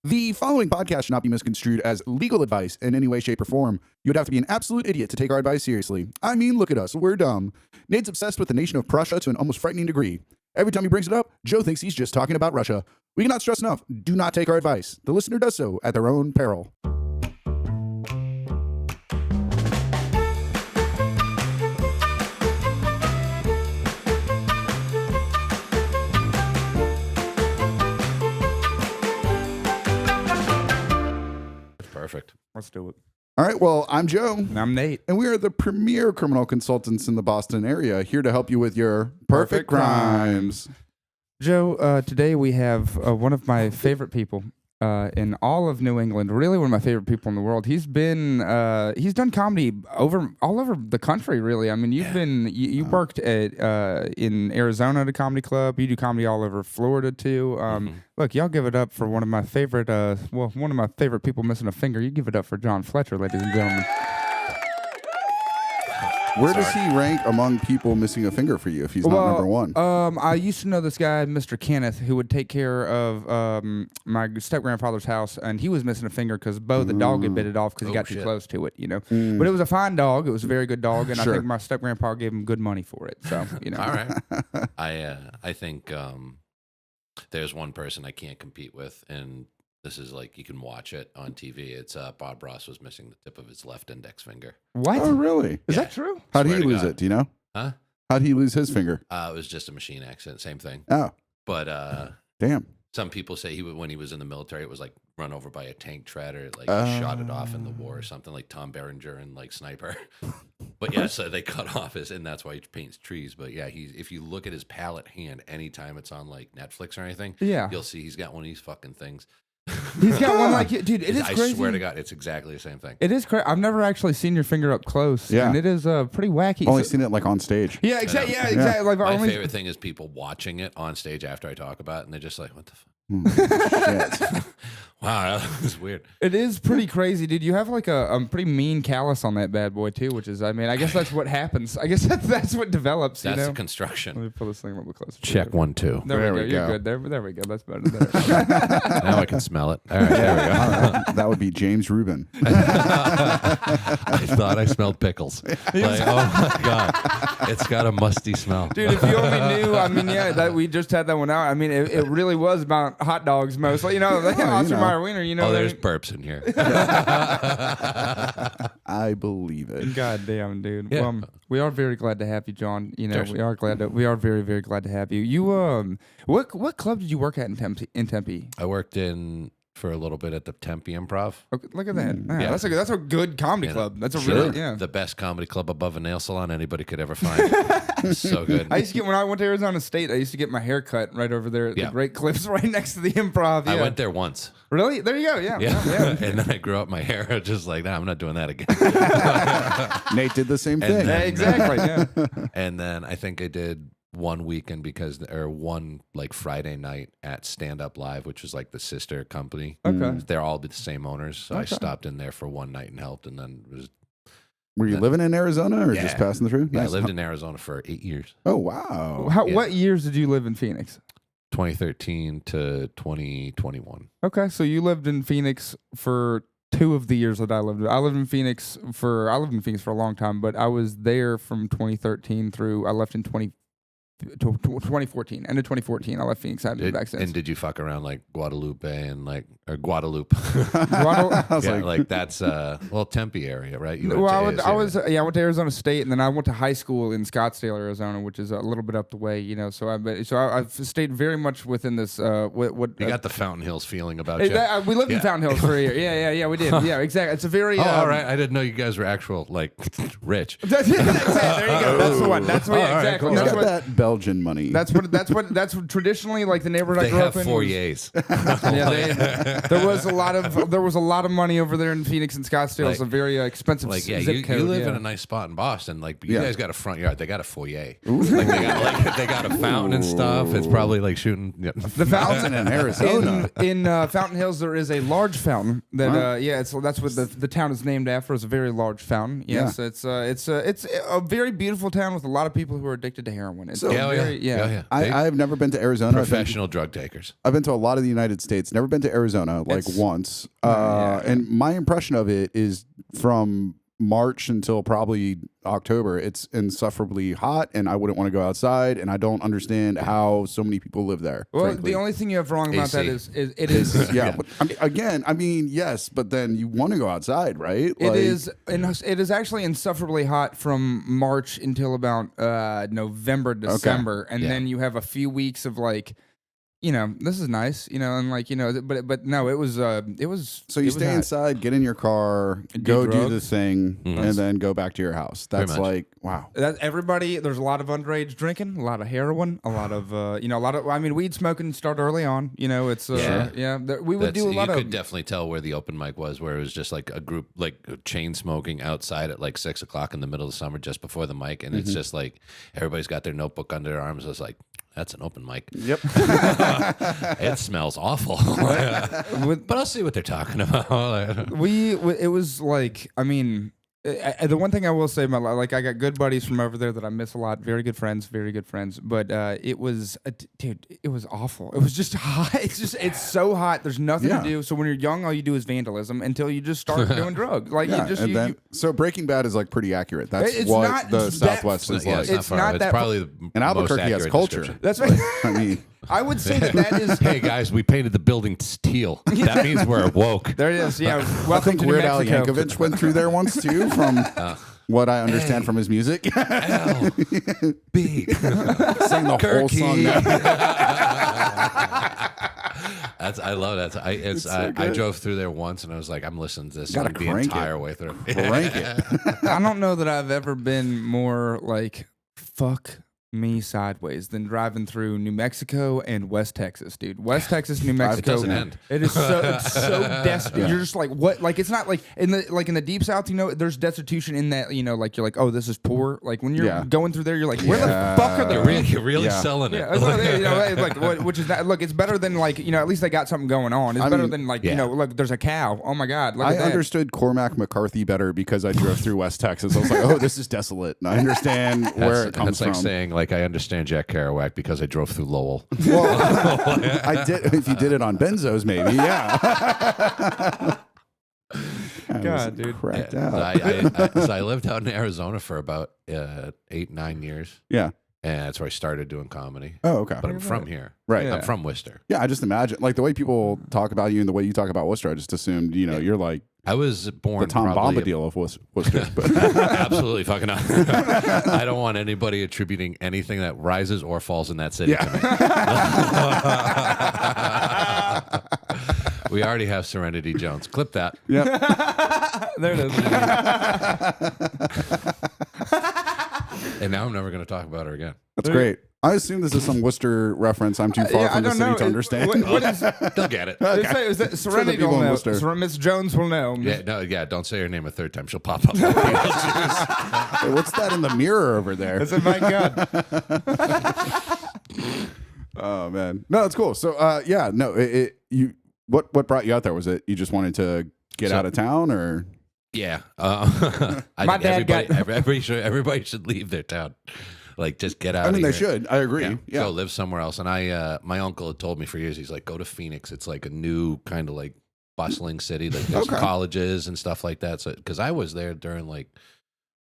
The following podcast should not be misconstrued as legal advice in any way, shape, or form. You would have to be an absolute idiot to take our advice seriously. I mean, look at us. We're dumb. Nate's obsessed with the nation of Prussia to an almost frightening degree. Every time he brings it up, Joe thinks he's just talking about Russia. We cannot stress enough. Do not take our advice. The listener does so at their own peril. Perfect. Let's do it. All right, well, I'm Joe. And I'm Nate. And we are the premier criminal consultants in the Boston area, here to help you with your perfect crimes. Joe, today we have one of my favorite people in all of New England, really one of my favorite people in the world. He's done comedy all over the country, really. I mean, you worked in Arizona at a comedy club. You do comedy all over Florida too. Look, y'all give it up for one of my favorite people missing a finger. You give it up for Jon Fletcher, ladies and gentlemen. Where does he rank among people missing a finger for you if he's not number one? I used to know this guy, Mr. Kenneth, who would take care of my step-grandfather's house, and he was missing a finger because Bo, the dog, had bit it off because he got too close to it, you know. But it was a fine dog. It was a very good dog, and I think my step-grandpa gave him good money for it. So, you know. All right. I think there's one person I can't compete with, and this is like, you can watch it on TV. It's Bob Ross was missing the tip of his left index finger. What? Oh, really? Is that true? How'd he lose it? Do you know? Huh? How'd he lose his finger? It was just a machine accident. Same thing. Oh. But damn. some people say when he was in the military, it was like run over by a tank treader, like shot it off in the war or something, like Tom Berenger and like Sniper. But yeah, so they cut off and that's why he paints trees. But yeah, if you look at his palette hand anytime it's on like Netflix or anything, you'll see he's got one of these fucking things. He's got one like you, dude. It is crazy. I swear to God, it's exactly the same thing. It is crazy. I've never actually seen your finger up close. Yeah, and it is pretty wacky. Only seen it like on stage. Yeah, exactly. Yeah, exactly. Like my favorite thing is people watching it on stage after I talk about it, and they're just like, "What the fuck?" Wow, that was weird. It is pretty crazy, dude. You have like a pretty mean callus on that bad boy too, which is, I mean, I guess that's what happens. I guess that's what develops. That's you know? the construction. Let me pull this thing a little bit closer. Check 1, 2. There we go. You're good. There we go. That's better. Now I can smell it. All right, there we go. That would be James Rubin. I thought I smelled pickles. Like, oh my God, it's got a musty smell, dude. If you only knew, I mean, that we just had that one out. I mean, it really was about hot dogs mostly. You know, like Oscar Mayer Wiener. You know, there's burps in here. I believe it. God damn, dude. Yeah. Well, we are very glad to have you, John. You know, we are very, very glad to have you. You what club did you work at in Tempe? I worked for a little bit at the Tempe Improv. Okay, look at that. Yeah. That's a good comedy club. That's the best comedy club above a nail salon anybody could ever find. So good. I used to get, when I went to Arizona State, I used to get my hair cut right over there at the Great Cliffs right next to the Improv. Yeah. I went there once. Really? There you go. Yeah. And then I grew up my hair. Just like, I'm not doing that again. Nate did the same thing. Then, exactly. Yeah. And then I think I did one weekend one like Friday night at Stand Up Live, which was like the sister company. Okay. They're all the same owners. So I stopped in there for one night and helped, and then Were you living in Arizona or just passing through? Yeah, nice. I lived in Arizona for 8 years. Oh, wow. What years did you live in Phoenix? 2013 to 2021. Okay, so you lived in Phoenix for 2 of the years that I lived. I lived in Phoenix for a long time, but I was there from 2013 through. I left in 2014. End of 2014, I left Phoenix. I haven't been back since. And did you fuck around like Guadalupe and Guadalupe? Like that's Tempe area, right? I went to Arizona State, and then I went to high school in Scottsdale, Arizona, which is a little bit up the way, you know. So I've stayed very much within this. What you got the Fountain Hills feeling about you? We lived in Fountain Hills for a year. Yeah, we did. Yeah, exactly. It's a very. All right. I didn't know you guys were actual like rich. There you go. That's the one. That's what. Exactly. Right, cool. That's what Belgian money. That's traditionally like the neighborhood I grew up in. They have foyers. There was a lot of money over there in Phoenix and Scottsdale. Like, it's a very expensive zip code. You live in a nice spot in Boston. Like you guys got a front yard. They got a foyer. Like they got a fountain and stuff. It's probably like shooting the fountain in Arizona. In Fountain Hills, there is a large fountain that that's what the town is named after. It's a very large fountain. Yes, it's a very beautiful town with a lot of people who are addicted to heroin. So yeah. I've never been to Arizona. Professional drug takers. I've been to a lot of the United States. Never been to Arizona, like once. And my impression of it is from March until probably October, it's insufferably hot, and I wouldn't want to go outside, and I don't understand how so many people live there. Well, frankly. the only thing you have wrong about that AC. is it is. Yeah, but, I mean, yes, but then you want to go outside, right? It is actually insufferably hot from March until about November, December, and then you have a few weeks of like, this is nice, and like, but no, it was. So you stay inside, get in your car, go do the thing, and then go back to your house. That's like, wow. That everybody, there's a lot of underage drinking, a lot of heroin, a lot of, I mean, weed smoking started early on. We would do a lot you of. could definitely tell where the open mic was, where it was just like a group, like chain smoking outside at like 6 o'clock in the middle of the summer, just before the mic, and it's just like everybody's got their notebook under their arms. It's like, that's an open mic. Yep. It smells awful. But I'll see what they're talking about. It was like, I mean, the one thing I will say about, like, I got good buddies from over there that I miss a lot. Very good friends. But it was, dude, it was awful. It was just hot. It's so hot. There's nothing to do. So when you're young, all you do is vandalism until you just start doing drugs. Like, so Breaking Bad is like pretty accurate. That's it's what not the Southwest is like. It's not that. It's probably the and Albuquerque has culture. That's right. I mean, I would say that is. Hey guys, we painted the building teal. That means we're woke. There it is. Yeah. I Welcome think to Weird New Al Mexico. Yankovic went through there once too, from what I understand from his music. L B. Sang the whole song. I love that. I drove through there once, and I was like, I'm listening to this song the entire way through. Crank it. I don't know that I've ever been more like fuck me sideways than driving through New Mexico and West Texas, dude. West Texas, New Mexico. Doesn't end. It is it's so destitute. You're just like, what? Like, it's not like in the deep south, there's destitution in that, like, you're like, oh, this is poor. Like, when you're going through there, you're like, where the fuck are the You're really selling it. Yeah, which is that. Look, it's better than like, at least they got something going on. It's better than like, look, there's a cow. Oh my God. Look I at that. understood Cormac McCarthy better because I drove through West Texas. I was like, oh, this is desolate. And I understand where it comes from. That's like saying, like, I understand Jack Kerouac because I drove through Lowell. Well, I did. If you did it on benzos, maybe, yeah. God, dude. Cracked out. So I lived out in Arizona for about 8-9 years. Yeah. And that's where I started doing comedy. Oh, okay. But I'm from here. Right. I'm from Worcester. Yeah, I just imagine, like, the way people talk about you and the way you talk about Worcester, I just assumed, you're like I was born the Tom probably Bombadil of Worcester. But absolutely fucking not. I don't want anybody attributing anything that rises or falls in that city to me. We already have Serenity Jones. Clip that. Yep. There it is. And now I'm never going to talk about her again. That's great. I assume this is some Worcester reference. I'm too far from the city to understand. What is, They'll get it. is that Serenity people will in know. Worcester. Miss Jones will know. Don't say her name a third time. She'll pop up. Like Hey, what's that in the mirror over there? I said, my God. Oh man, no, it's cool. So, what brought you out there? Was it you just wanted to get out of town, or? Yeah, My dad everybody should leave their town. Like, just get out. I mean, of they here. should. I agree. Yeah. Go live somewhere else. And my uncle had told me for years. He's like, go to Phoenix. It's like a new kind of like bustling city. Like there's colleges and stuff like that. So because I was there during like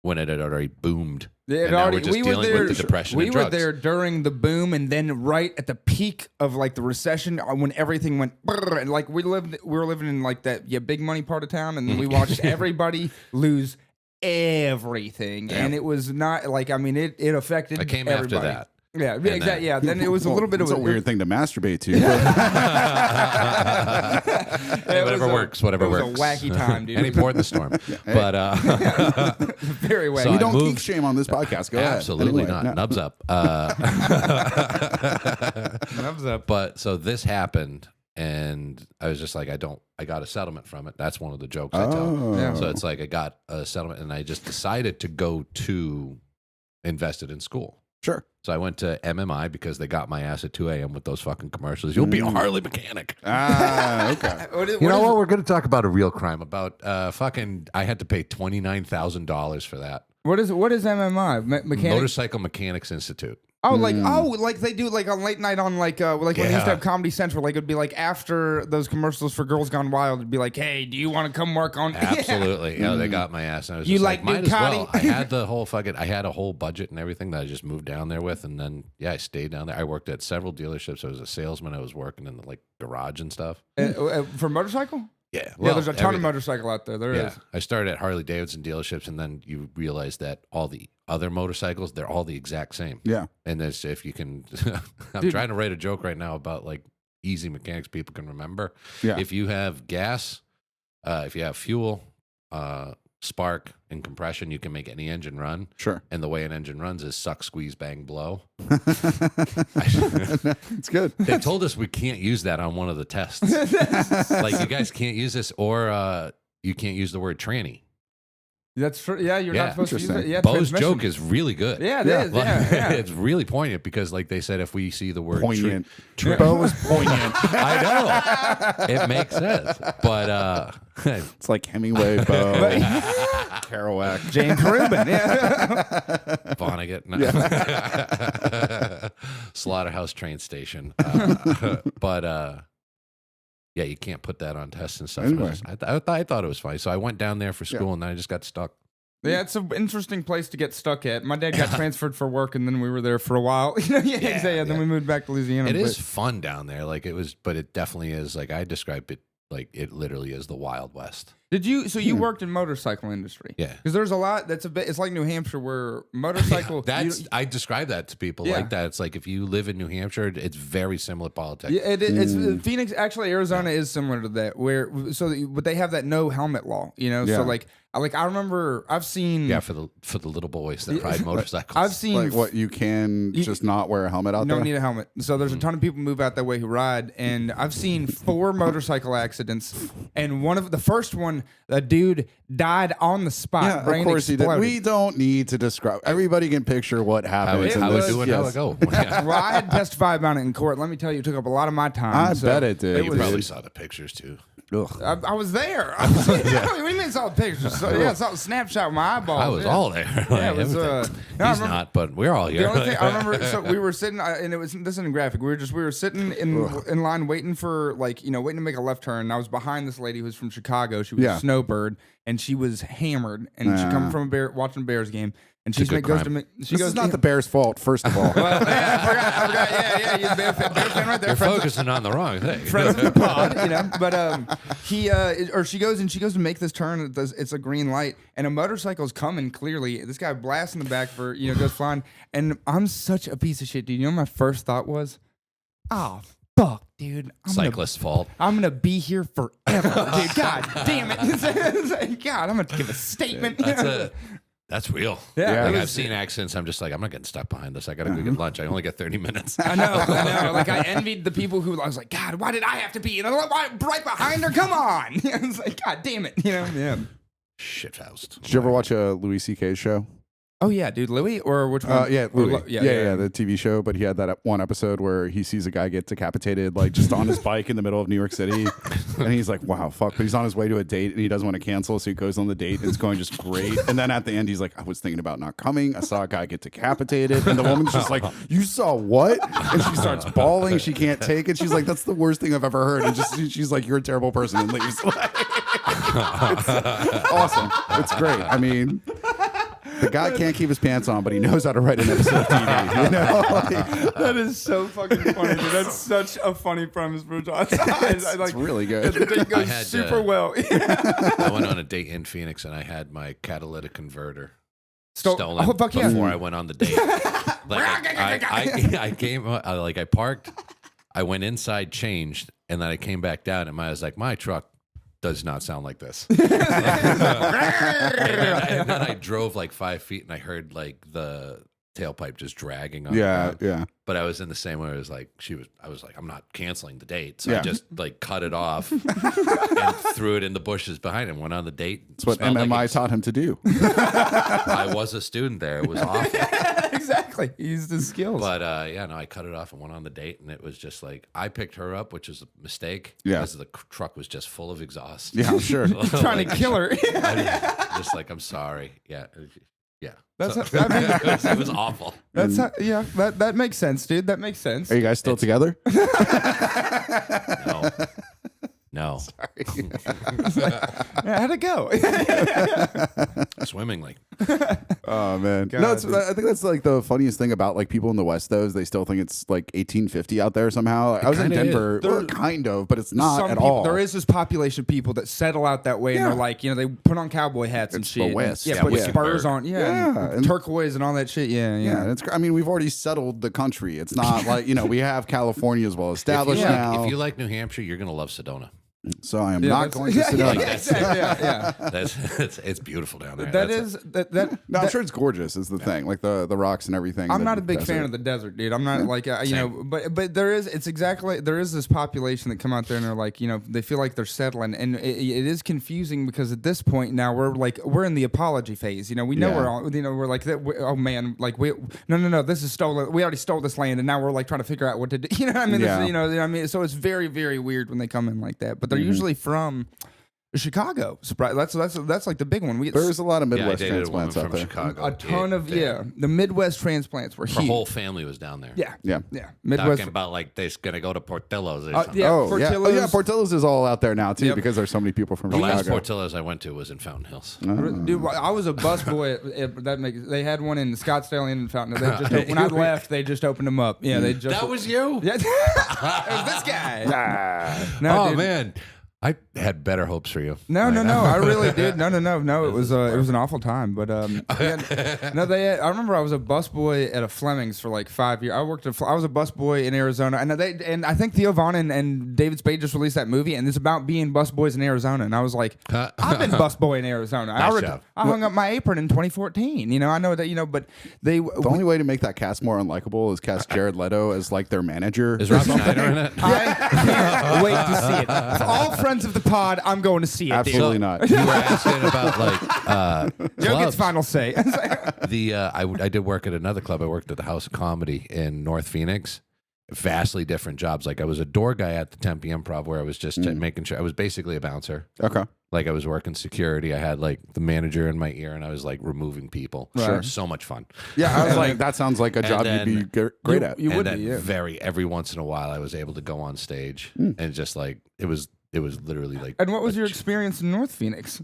when it had already boomed. We're just dealing with the depression. We were there during the boom, and then right at the peak of like the recession when everything went. And like we were living in like that big money part of town, and we watched everybody lose everything, and it was not like, I mean, it affected. I came everybody. after that. Yeah, exactly. Yeah, then it was a little bit of a weird thing to masturbate to. Whatever works. Whatever works. It was a wacky time, dude. Any port in the storm. But very wacky. So we don't kink shame on this podcast. Go absolutely ahead. Anyway, not. Nubs up. Nubs up. But so this happened. And I was just like, I got a settlement from it. That's one of the jokes I tell. Yeah. So it's like I got a settlement, and I just decided to go to invested in school. Sure. So I went to MMI because they got my ass at 2 a.m. with those fucking commercials. You'll be a Harley mechanic. Okay. You know what? We're going to talk about a real crime. About fucking, I had to pay $29,000 for that. What is MMI? Mechanic? Motorcycle Mechanics Institute. Oh, like they do like on late night on like when they used to have Comedy Central, like it'd be like after those commercials for Girls Gone Wild, it'd be like, hey, do you want to come work on? Absolutely, yeah, they got my ass. And I was You just like might as well. Ducati? I had the whole I had a whole budget and everything that I just moved down there with, and then I stayed down there. I worked at several dealerships. I was a salesman. I was working in the like garage and stuff. For motorcycle? Yeah, Well, there's a ton of motorcycle out there. There is. I started at Harley Davidson dealerships, and then you realize that all the other motorcycles, they're all the exact same. Yeah. And there's, if you can, I'm trying to write a joke right now about like easy mechanics people can remember. Yeah. If you have gas, if you have fuel, spark, and compression, you can make any engine run. Sure. And the way an engine runs is suck, squeeze, bang, blow. It's good. They told us we can't use that on one of the tests. Like, you guys can't use this, or you can't use the word tranny. That's true. Yeah, you're not supposed to use it. Yeah, Bo's joke is really good. Yeah, it is. Yeah. It's really pointant because, like they said, if we see the word Poignant. Bo was poignant. I know. It makes sense. But It's like Hemingway, Bo, Kerouac, James Rubin. Yeah. Vonnegut. No. Slaughterhouse train station. Yeah, you can't put that on tests and stuff. Anyway. I thought it was funny. So I went down there for school, and then I just got stuck. Yeah, it's an interesting place to get stuck at. My dad got transferred for work, and then we were there for a while. Then we moved back to Louisiana. It is fun down there. Like, it was, but it definitely is. Like, I described it like it literally is the Wild West. Did you? So you worked in motorcycle industry? Yeah. Because there's a lot. That's a bit. It's like New Hampshire, where motorcycle. I describe that to people like that. It's like if you live in New Hampshire, it's very similar politics. Yeah, it's Phoenix. Actually, Arizona is similar to that. But they have that no helmet law. So I remember I've seen for the little boys that ride motorcycles. I've seen like what you can just not wear a helmet out you there. don't need a helmet. So there's a ton of people move out that way who ride, and I've seen 4 motorcycle accidents, and the first one, a dude died on the spot. Yeah, brain of course he exploded. did. We don't need to describe. Everybody can picture what happened. How it go? Well, I had to testify about it in court. Let me tell you, it took up a lot of my time. I bet it did. You probably saw the pictures too. I was there. What do you mean saw the pictures? I saw a snapshot with my eyeballs. I was all there. Yeah, it was, He's not, but we're all here. The only thing I remember, so we were sitting, and it was this isn't graphic. We were sitting in line waiting for waiting to make a left turn. And I was behind this lady who was from Chicago. She was a snowbird, and she was hammered, and she come from watching a Bears game. And she goes to me. This is not the Bears' fault, first of all. Well, I forgot. Yeah, you're a Bears fan right there. You're focusing on the wrong thing. Friends of the pod, But she goes to make this turn. It's a green light, and a motorcycle's coming. Clearly, this guy blasts in the back for goes flying, and I'm such a piece of shit, dude. You know what my first thought was? Oh, fuck, dude. Cyclist's fault. I'm going to be here forever, dude. God damn it. God, I'm going to give a statement. That's real. Yeah. Like, I've seen accidents. I'm just like, I'm not getting stuck behind this. I got to go get lunch. I only got 30 minutes. I know. Like, I envied the people who I was like, God, why did I have to be? And I'm like, right behind her. Come on. I was like, God damn it. Yeah. Shithoused. Did you ever watch a Louis C.K. show? Oh yeah, dude, Louis or which one? Yeah, Louis. Yeah, the TV show. But he had that one episode where he sees a guy get decapitated, like just on his bike in the middle of New York City, and he's like, "Wow, fuck!" But he's on his way to a date, and he doesn't want to cancel, so he goes on the date, and it's going just great. And then at the end, he's like, "I was thinking about not coming. I saw a guy get decapitated," and the woman's just like, "You saw what?" And she starts bawling. She can't take it. She's like, "That's the worst thing I've ever heard." And she's like, "You're a terrible person," and leaves. It's awesome. It's great. I mean. The guy can't keep his pants on, but he knows how to write an episode of TV. You know? That is so fucking funny, dude. That's such a funny premise for Jon. It's really good. The date goes super well. I went on a date in Phoenix, and I had my catalytic converter stolen before I went on the date. I came, I parked, I went inside, changed, and then I came back down, and I was like, my truck does not sound like this. and then I drove like 5 feet, and I heard like the tailpipe just dragging on. Yeah. But I was in the same way. I was like, I'm not canceling the date. So I just like cut it off and threw it in the bushes behind him. Went on the date. That's what MMI taught him to do. I was a student there. It was awful. Exactly. He used his skills. But I cut it off and went on the date, and it was just like I picked her up, which was a mistake. Yeah. Because the truck was just full of exhaust. Yeah, I'm sure. Trying to kill her. Just like, I'm sorry. Yeah. Yeah. That's So- I mean, it was awful. that's yeah. That makes sense, dude. That makes sense. Are you guys still together? No. No. Yeah, how'd it go? Swimmingly. Oh man, God, no, dude. I think that's like the funniest thing about like people in the West. Though is they still think it's like 1850 out there somehow. I was in kinda is. Denver, well, kind of, but it's not Some at people, all. there is this population of people that settle out that way, and Yeah. they're like, they put on cowboy hats and It's the shit. West. Yeah, Yeah, put Wickenburg. spurs on. Yeah, Yeah, and and- turquoise and all that shit. Yeah, Yeah, yeah. it's. I mean, we've already settled the country. It's not like we have California as well established now. If you like New Hampshire, you're gonna love Sedona. So I am Yeah, not that's- going to sit yeah, on yeah, that. yeah. It's beautiful down there. That That's is that. No, I'm sure it's gorgeous. Is the thing like the rocks and everything. I'm the not a big fan desert. of the desert, dude. I'm not like Same. but there is there is this population that come out there and they're like they feel like they're settling, and it is confusing because at this point now we're in the apology phase. We know Yeah. we're all we're like that. Oh man, like no, this is stolen. We already stole this land, and now we're like trying to figure out what to do. You know what I mean? Yeah. I mean, so it's very very weird when they come in like that. But they're Mm-hmm. usually from Chicago. Surprise! That's like the big one. There's a lot of yeah, I Midwest dated a woman transplants out from there. Chicago. a ton of the Midwest transplants were Her huge. whole family was down there. Yeah, Yeah. Midwest. Talking about like they're gonna go to Portillo's or something. yeah. Oh yeah, Portillo's. Portillo's is all out there now too Yep. because there's so many people from The last Chicago. Portillo's I went to was in Fountain Hills. Dude, I was a busboy. They had one in Scottsdale and in Fountain. They just when I left, they just opened them up. Yeah, they just. That was you? Yeah, it was this guy. No, Oh dude. man, I had better hopes for you. No. I really did. No. It was an awful time. But yeah, no, I remember I was a busboy at a Fleming's for like 5 years. I was a busboy in Arizona, and I think Theo Vaughn and David Spade just released that movie, and it's about being busboys in Arizona. And I was like, I've been busboy in Arizona. Nice job. I hung up my apron in 2014. I know that. But they. The only way to make that cast more unlikable is cast Jared Leto as like their manager. Is Rob Schneider in it? I can't wait to see it. For all friends of the pod, I'm going to see it. Absolutely dude. not. You were asking about like Joe clubs. gets final say. I did work at another club. I worked at the House of Comedy in North Phoenix. Vastly different jobs. Like I was a door guy at the Tempe Improv, where I was just making sure I was basically a bouncer. Okay. Like I was working security. I had like the manager in my ear, and I was like removing people. Sure. So much fun. Yeah, I was like, that sounds like a job then you'd be great at. You and would then be, yeah. every once in a while, I was able to go on stage and just like it was literally like. And what was your experience in North Phoenix?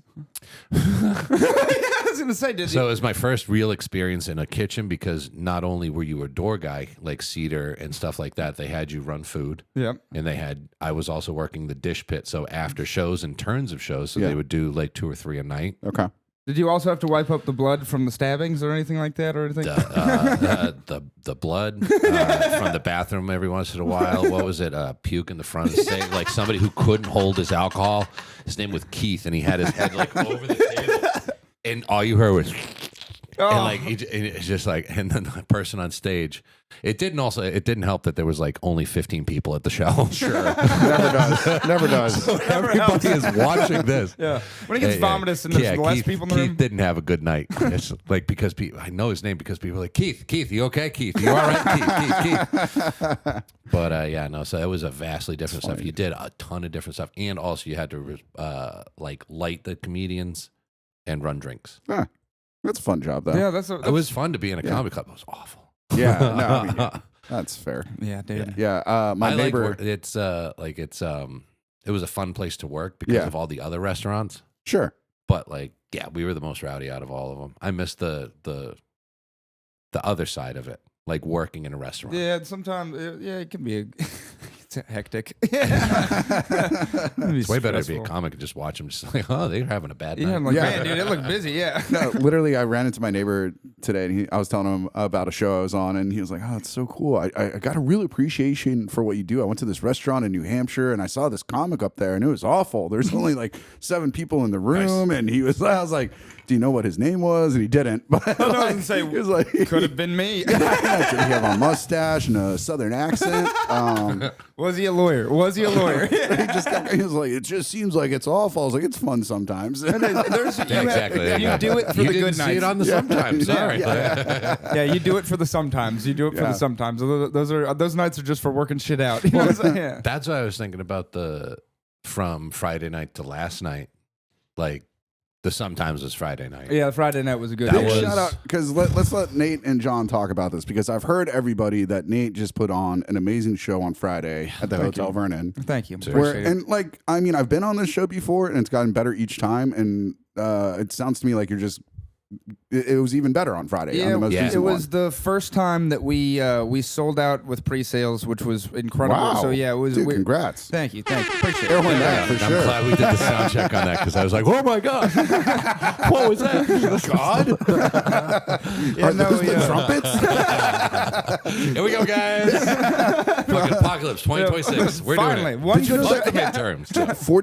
I was going to say, did So it was my first real experience in a kitchen because not only were you a door guy, like Cedar and stuff like that, they had you run food. Yep. And I was also working the dish pit. So after shows and turns of shows, so Yeah. they would do like 2 or 3 a night. Okay. Did you also have to wipe up the blood from the stabbings or anything like that or anything? The blood from the bathroom every once in a while. What was it? Puke in the front of the stage. Like somebody who couldn't hold his alcohol. His name was Keith, and he had his head like over the table, and all you heard was. And like and it's just like, and then the person on stage. It didn't help that there was like only 15 people at the show. Sure. Never does. Never does. Everybody is watching this. Yeah. When it gets vomitous and there's less people in the Keith room. didn't have a good night. It's like because I know his name because people are like, Keith, you okay? Keith, you all right? Keith. But yeah, no. So it was a vastly different stuff. You did a ton of different stuff, and also you had to like light the comedians and run drinks. Ah, that's a fun job, though. Yeah, It was fun to be in a comedy club. It was awful. Yeah. No, I mean, yeah, that's fair. yeah, dude. Yeah. My I like neighbor. it was a fun place to work because Yeah. of all the other restaurants. Sure. But like, yeah, we were the most rowdy out of all of them. I missed the other side of it, like working in a restaurant. Yeah, sometimes it can be it's hectic. It's It's way better to be a comic and just watch them. Just like, oh, they're having a bad night. Yeah, I'm like, Yeah. man, dude, it looked busy. Yeah. No, literally, I ran into my neighbor today, and I was telling him about a show I was on, and he was like, "Oh, it's so cool! I got a real appreciation for what you do. I went to this restaurant in New Hampshire, and I saw this comic up there, and it was awful. There's only like 7 people in the room, and I was like, do you know what his name was? And he didn't. But I doesn't say he was like, could have been me. Did he have a mustache and a southern accent? Was he a lawyer? He was like, it just seems like it's awful. I was like, it's fun sometimes. Exactly. You do it for You the didn't good see nights. it on the sometimes. Sorry. Yeah, you do it for the sometimes. You do it for Yeah. the sometimes. Those nights are just for working shit out. You know what I'm saying? Yeah. That's what I was thinking about from Friday night to last night. Like The sometimes was Friday night. Yeah, Friday night was a good. That Big was- shout out because let's let Nate and John talk about this because I've heard everybody that Nate just put on an amazing show on Friday at the Hotel Vernon. Thank you. Where, Appreciate it. and like, I mean, I've been on this show before and it's gotten better each time. And it sounds to me like you're just, it was even better on Friday. on the most it recent was one. the first time that we sold out with pre-sales, which was incredible. Wow. So yeah, it was. Dude, congrats. Thank you. Appreciate Air it. horn Yeah. back, for I'm sure. glad we did the sound check on that because I was like, oh my God. What was that? God? Yeah, no, Those the yeah. trumpets? Here we go, guys. Fucking apocalypse 2026. We're Finally, doing it. one Did you good know Fuck show. the midterms.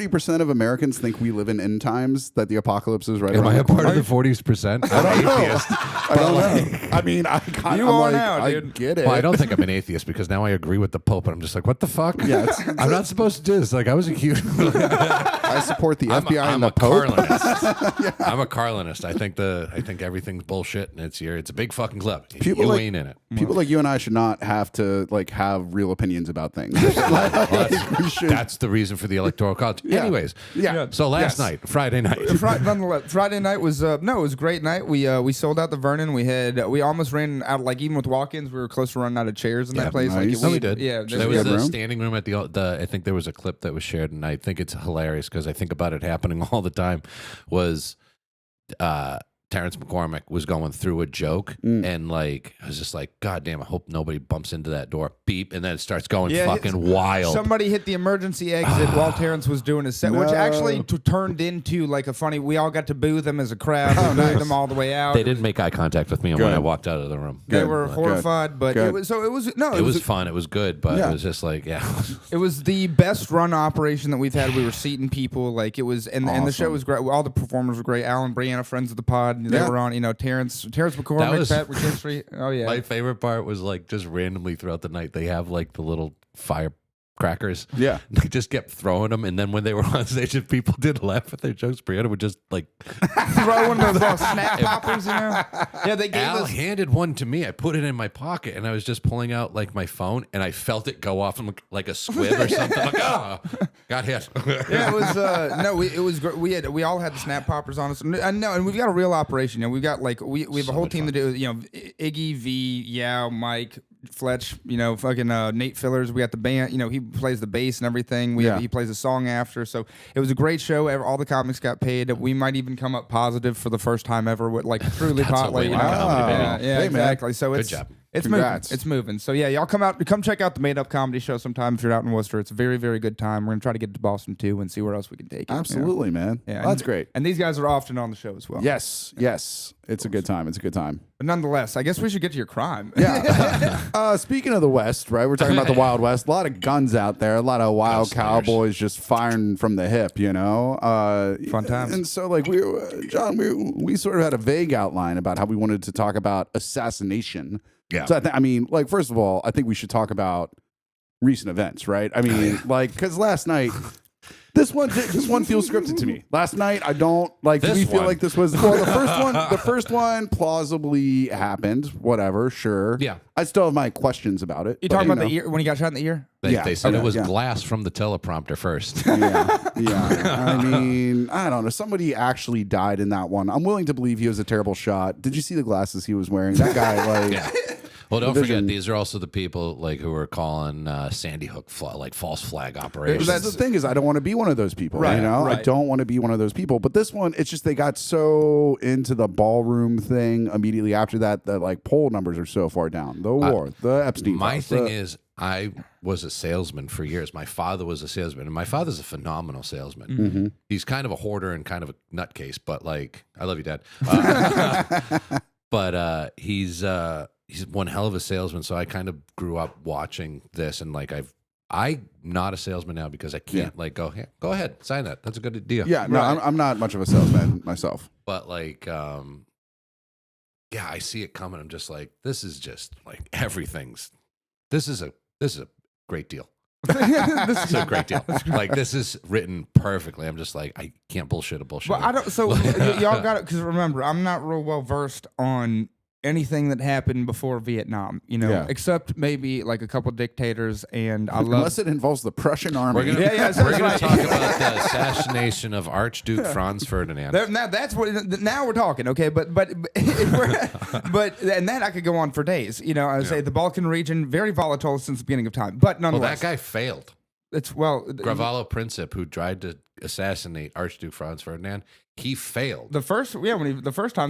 40% of Americans think we live in end times, that the apocalypse is right Am around I the a part corner. of the 40%? I'm an atheist. I don't know. I mean, I kind You of are like, now, I dude. get it. Well, I don't think I'm an atheist because now I agree with the Pope, and I'm just like, what the fuck? Yeah, I'm not supposed to do this. Like, I was accused. I support the FBI I'm and the a Pope. Carlinist. I'm a Carlinist. I think everything's bullshit and it's a big fucking club. People you like- ain't in it. People like you and I should not have to like have real opinions about things. We should. That's the reason for the electoral college. Yeah. Anyways, Yeah. So last Yes. night, Friday night. Nonetheless, Friday night was it was a great night. We sold out the Vernon. We almost ran out. Like even with walk-ins, we were close to running out of chairs in that place. nice. Like, No, we did. Yeah, There was good the room? standing room at the. I think there was a clip that was shared, and I think it's hilarious because I think about it happening all the time. Was Terrence McCormick was going through a joke, and like I was just like, God damn! I hope nobody bumps into that door. Beep, and then it starts going Yeah, fucking wild. Somebody hit the emergency exit while Terrence was doing his set, which No. actually turned into like a funny. We all got to boo them as a crowd. We booed them all the way out. They didn't make eye contact with me when Good. I walked out of the room. They Good. were Good. horrified, but Good. it was It was fun. It was good, but Yeah. it was just like, yeah. It was the best run operation that we've had. We were seating people like it was, and the show Awesome. was great. All the performers were great. Alan, Brianna, friends of the pod, they Yeah. were on. Terrence McCormick, was- Pat McKinstry. Oh yeah, My favorite part was like just randomly throughout the night, they have like the little firecrackers. Yeah. They just kept throwing them, and then when they were on stage, if people did laugh at their jokes, Brianna would just like. throw one of those little snap poppers, you know. Yeah, they gave Al us. handed one to me. I put it in my pocket, and I was just pulling out like my phone, and I felt it go off like a squib or something. Like, oh, got hit. Yeah, it was it was great. We all had the snap poppers on us. And we've got a real operation. You know, we've got like we have a whole team to do. You know, Iggy, V, Yao, Mike, Fletch. You know, fucking Nate Fillers. We got the band. You know, he plays the bass and everything. He plays a song after. So it was a great show. All the comics got paid. We might even come up positive for the first time ever with like truly That's a pot. way Like, to you know? comedy, baby. Yeah, Hey, man. exactly. So Good job. It's Congrats. moving. It's moving. So yeah, y'all come check out the Made Up Comedy Show sometime if you're out in Worcester. It's a very, very good time. We're gonna try to get to Boston too and see where else we can take it. you know? Absolutely, man. Yeah, That's and- great. And these guys are often on the show as well. Yes. It's a good time. It's a good time. But nonetheless, I guess we should get to your crime. Yeah. Speaking of the West, right? We're talking about the Wild West. A lot of guns out there. A lot of wild Gunslingers. cowboys just firing from the hip. You know. Fun times. And so, like, John, we sort of had a vague outline about how we wanted to talk about assassination. Yeah. So I mean, like, first of all, I think we should talk about recent events, right? I mean, like, because last night. This one feels scripted to me. Last night, I don't like. Do we feel one. like this was well? The first one plausibly happened. Whatever, sure. Yeah. I still have my questions about it. You but, talking about know. the ear when he got shot in the ear? They said Okay, it was yeah. glass from the teleprompter first. Yeah. I mean, I don't know. Somebody actually died in that one. I'm willing to believe he was a terrible shot. Did you see the glasses he was wearing? That guy, like. Yeah. Well, don't Division. forget, these are also the people like who were calling Sandy Hook like false flag operations. That's the thing is, I don't want to be one of those people. Right, You know, I right. don't want to be one of those people. But this one, it's just they got so into the ballroom thing immediately after that like poll numbers are so far down. The war, the Epstein. My files, thing the- is, I was a salesman for years. My father was a salesman, and my father's a phenomenal salesman. Mm-hmm. He's kind of a hoarder and kind of a nutcase, but like, I love you, Dad. But he's one hell of a salesman. So I kind of grew up watching this, and like I'm not a salesman now because I can't like go ahead, sign that. That's a good deal. Yeah, no, Right. I'm not much of a salesman myself. But like, yeah, I see it coming. I'm just like, this is just like everything's. This is a great deal. This is a great deal. Like this is written perfectly. I'm just like, I can't bullshit a bullshit. Well, I don't. So y'all got it because remember, I'm not real well versed on anything that happened before Vietnam, Yeah. except maybe like a couple dictators. And I love. Unless it involves the Prussian army. We're gonna, we're gonna talk about the assassination of Archduke Franz Ferdinand. Now that's what. Now we're talking, okay? But and that I could go on for days. I would say the Balkan region very volatile since the beginning of time. But Well, nonetheless, that guy failed. it's Gravalo Princip, who tried to assassinate Archduke Franz Ferdinand, he failed. the first time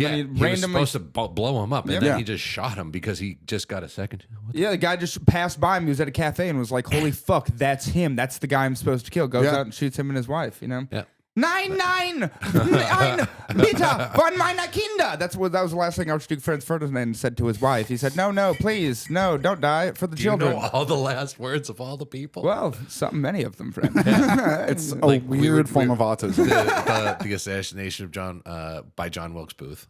Yeah, then he he was randomly. supposed to blow him up, and Yeah. then Yeah. he just shot him because he just got a second. Yeah, the guy just passed by him. He was at a cafe and was like, "Holy fuck, that's him. That's the guy I'm supposed to kill." Goes Yeah. out and shoots him and his wife. Yeah. Nein, nein, ein bitte von meiner Kinder. That was the last thing Archduke Franz Ferdinand said to his wife. He said, "No, please, no, don't die for the Do you children." know all the last words of all the people? Well, many of them, friend. It's a Like, we weird would- form we- of autism. the assassination of John by John Wilkes Booth.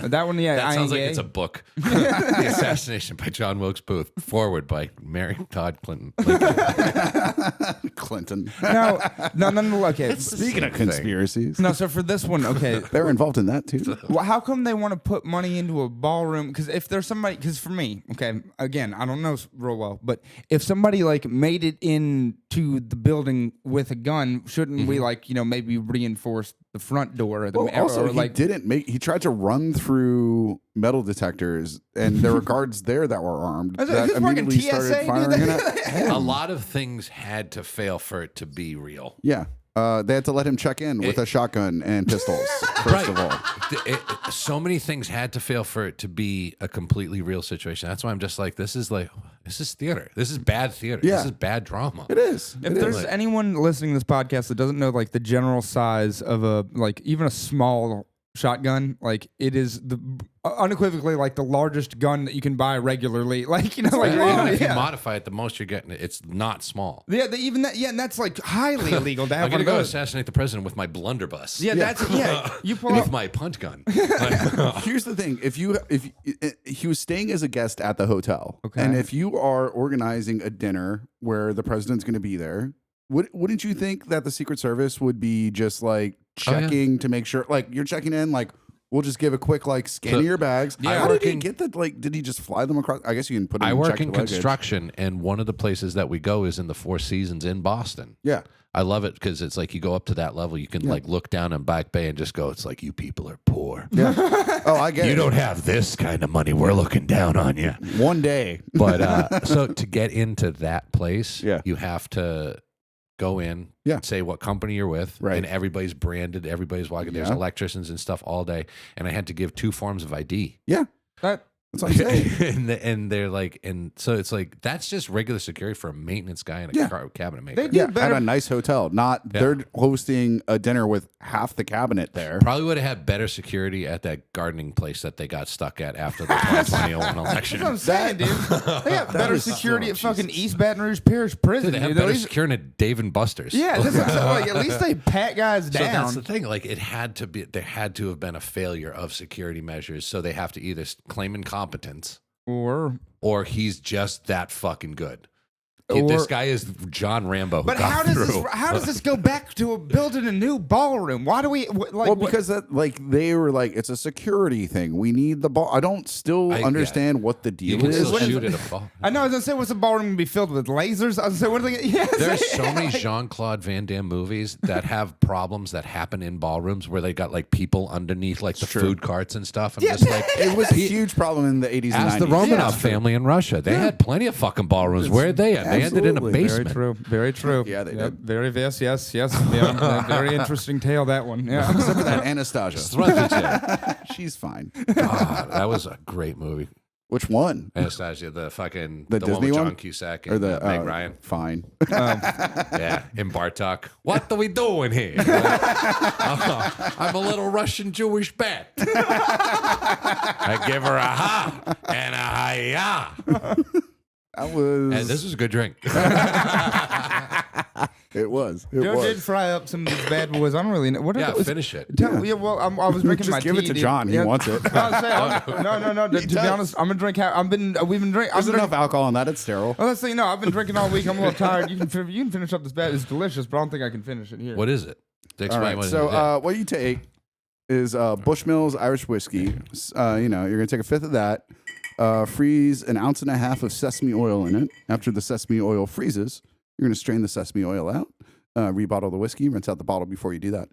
That one, yeah, That sounds like INA. it's a book. The assassination by John Wilkes Booth. Forward by Mary Todd Clinton. Clinton. No. Okay. Speaking of thing. conspiracies, No, so for this one, okay. they're involved in that too. Well, how come they want to put money into a ballroom? Because if there's somebody, because for me, okay, again, I don't know real well, but if somebody like made it into the building with a gun, shouldn't we like maybe reinforce the front door? Or the, Well, also, or he like didn't make. He tried to run through metal detectors, and there were guards there that were armed. Is That this fucking immediately TSA, started dude? firing at him. A lot of things had to fail for it to be real. Yeah, they had to let him check in with a shotgun and pistols. First of all, So many things had to fail for it to be a completely real situation. That's why I'm just like, this is theater. This is bad theater. Yeah. This is bad drama. it is. if It there's is. anyone listening to this podcast that doesn't know like the general size of a like even a small shotgun, like it is the unequivocally like the largest gun that you can buy regularly. Like Even if you yeah. modify it, the most you're getting, it's not small. Yeah, even that. Yeah, and that's like highly illegal to have I'm one gonna of go those. assassinate the president with my blunderbuss. Yeah, that's You pull with up. my punt gun. Here's the thing: if he was staying as a guest at the hotel, Okay. and if you are organizing a dinner where the president's going to be there, wouldn't you think that the Secret Service would be just like checking to make sure, like you're checking in, like we'll just give a quick like scan of your bags. Yeah. How I did work he in- get that? Like, did he just fly them across? I guess you can put. Them I in work checked in luggage. construction, and one of the places that we go is in the Four Seasons in Boston. Yeah. I love it because it's like you go up to that level, you can like look down on Back Bay and just go, it's like you people are poor. Yeah. Oh, I get You it. don't have this kind of money. We're looking down on you. One day. But so to get into that place, Yeah. you have to go in, Yeah. say what company you're with, Right. and everybody's branded, everybody's walking. There's Yeah. electricians and stuff all day, and I had to give 2 forms of ID. Yeah. That That's what I'm saying. and they're like, and so it's like that's just regular security for a maintenance guy and a Yeah. cabinet maker. They do Yeah, at better. a nice hotel. Not they're hosting a dinner with half the cabinet there. Probably would have had better security at that gardening place that they got stuck at after the 2021 election. That's what I'm saying, dude. They got better is security so- at fucking Jesus. East Baton Rouge Parish Prison. They have dude. better At least- security at Dave and Buster's. yeah, that's what I'm saying. Like, at least they pat guys So down. that's the thing. Like it had to be, there had to have been a failure of security measures. So they have to either claim incompetence or he's just that fucking good. This guy is John Rambo. Who But got how does this go back to building a new ballroom? Why do we like? Well, because that like they were like it's a security thing. We need the ball. I don't still understand what the You deal can is. still shoot at a ball. I know. I was gonna say, what's the ballroom gonna be filled with lasers? I was gonna say, what are they? Yeah, There's so many Jean-Claude Van Damme movies that have problems that happen in ballrooms where they got like people underneath like the food carts and stuff. And just like It was a huge problem in the 80s and 90s. ask the Romanov family in Russia. They had plenty of fucking ballrooms. Where are they at? They ended in a Absolutely. basement. Very true. Very true. Yeah, they Yep, did. Very yes. Yeah, very interesting tale that one. Yeah. Except for that Anastasia. Strategy. She's fine. God, that was a great movie. Which one? Anastasia, the fucking The one Disney with one? John Cusack Or and the Meg Ryan. Fine. Yeah, in Bartok. What are we doing here? I'm a little Russian Jewish bat. I give her a ha and a hi-ya. That was. And this was a good drink. It was. It Joe was. did fry up some of these bad boys. I don't really know. What Yeah, are those? finish it. Yeah, well, I was drinking Just my give tea. it to dude. John. He Yeah. wants it. No, to be does. honest, I'm gonna drink. We've been drinking. There's enough alcohol in that. It's sterile. Well, let's say no. I've been drinking all week. I'm a little tired. You can finish up this bad. It's delicious, but I don't think I can finish it here. What is it? All Explain right. what So, it is. what you take is Bushmills Irish whiskey. You're gonna take a fifth of that, freeze an ounce and a half of sesame oil in it. After the sesame oil freezes, you're gonna strain the sesame oil out, rebottle the whiskey, rinse out the bottle before you do that,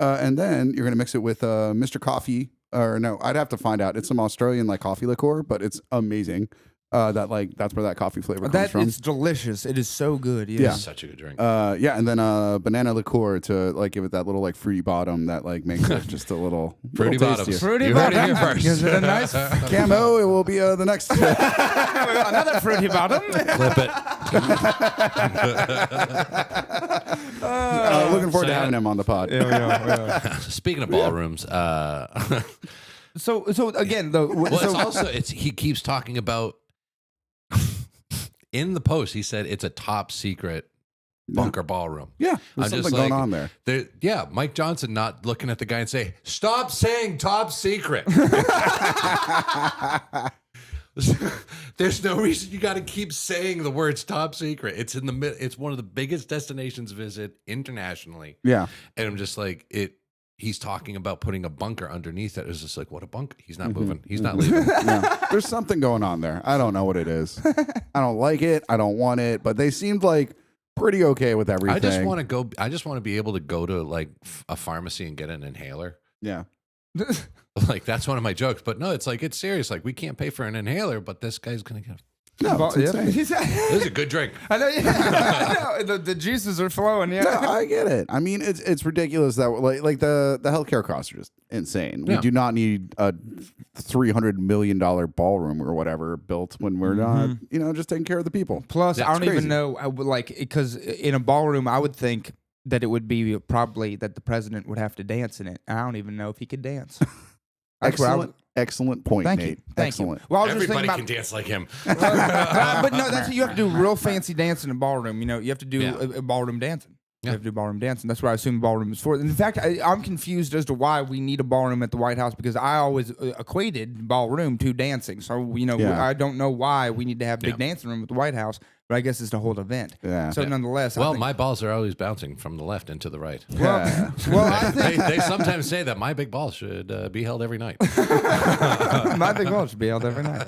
and then you're gonna mix it with Mr. Coffee. Or no, I'd have to find out. It's some Australian like coffee liqueur, but it's amazing. That's where that coffee flavor comes from. It's delicious. It is so good. Yeah. Yeah. Such a good drink. And then banana liqueur to like give it that little like fruity bottom that like makes it just a little Fruity little bottoms. tastier. Fruity You heard it bottom. here first. Gives it a nice Camo, it will be the next. another fruity bottom. Clip it. Looking forward to So, having him on the pod. Speaking of ballrooms, So again, he keeps talking about in the post. He said it's a top secret bunker ballroom. Yeah, I'm there's just something going on there. Mike Johnson not looking at the guy and say, "Stop saying top secret." There's no reason you got to keep saying the words top secret. It's in the it's one of the biggest destinations visit internationally. Yeah, And I'm just like he's talking about putting a bunker underneath it. It's just like, what a bunker. He's not moving. He's not leaving. yeah. There's something going on there. I don't know what it is. I don't like it. I don't want it. But they seemed like pretty okay with everything. I just want to go. I just want to be able to go to like a pharmacy and get an inhaler. Yeah. Like that's one of my jokes, but no, it's like it's serious. Like we can't pay for an inhaler, but this guy's gonna get. No, it's insane. This is a good drink. I know. Yeah, I know. The juices are flowing. Yeah. No, I get it. I mean, it's ridiculous that like the healthcare costs are just insane. Yeah. We do not need a $300 million ballroom or whatever built when we're not, just taking care of the people. Plus, That's I don't crazy. even know. I would like because in a ballroom, I would think that it would be probably that the president would have to dance in it. I don't even know if he could dance. That's what I would- Excellent point, Thank Nate. you. Thank Excellent. you. Well, I was just Everybody thinking can dance like him. but no, that's you have to do real fancy dance in a ballroom. You have to do a ballroom dancing. Yeah. You have to do ballroom dancing. That's what I assume ballroom is for. In fact, I'm confused as to why we need a ballroom at the White House because I always equated ballroom to dancing. So Yeah. I don't know why we need to have big dancing room at the White House. But I guess it's to hold an event. Yeah. So nonetheless, Well, my balls are always bouncing from the left into the right. Yeah. I think They sometimes say that my big balls should be held every night. my big goal should be held every night.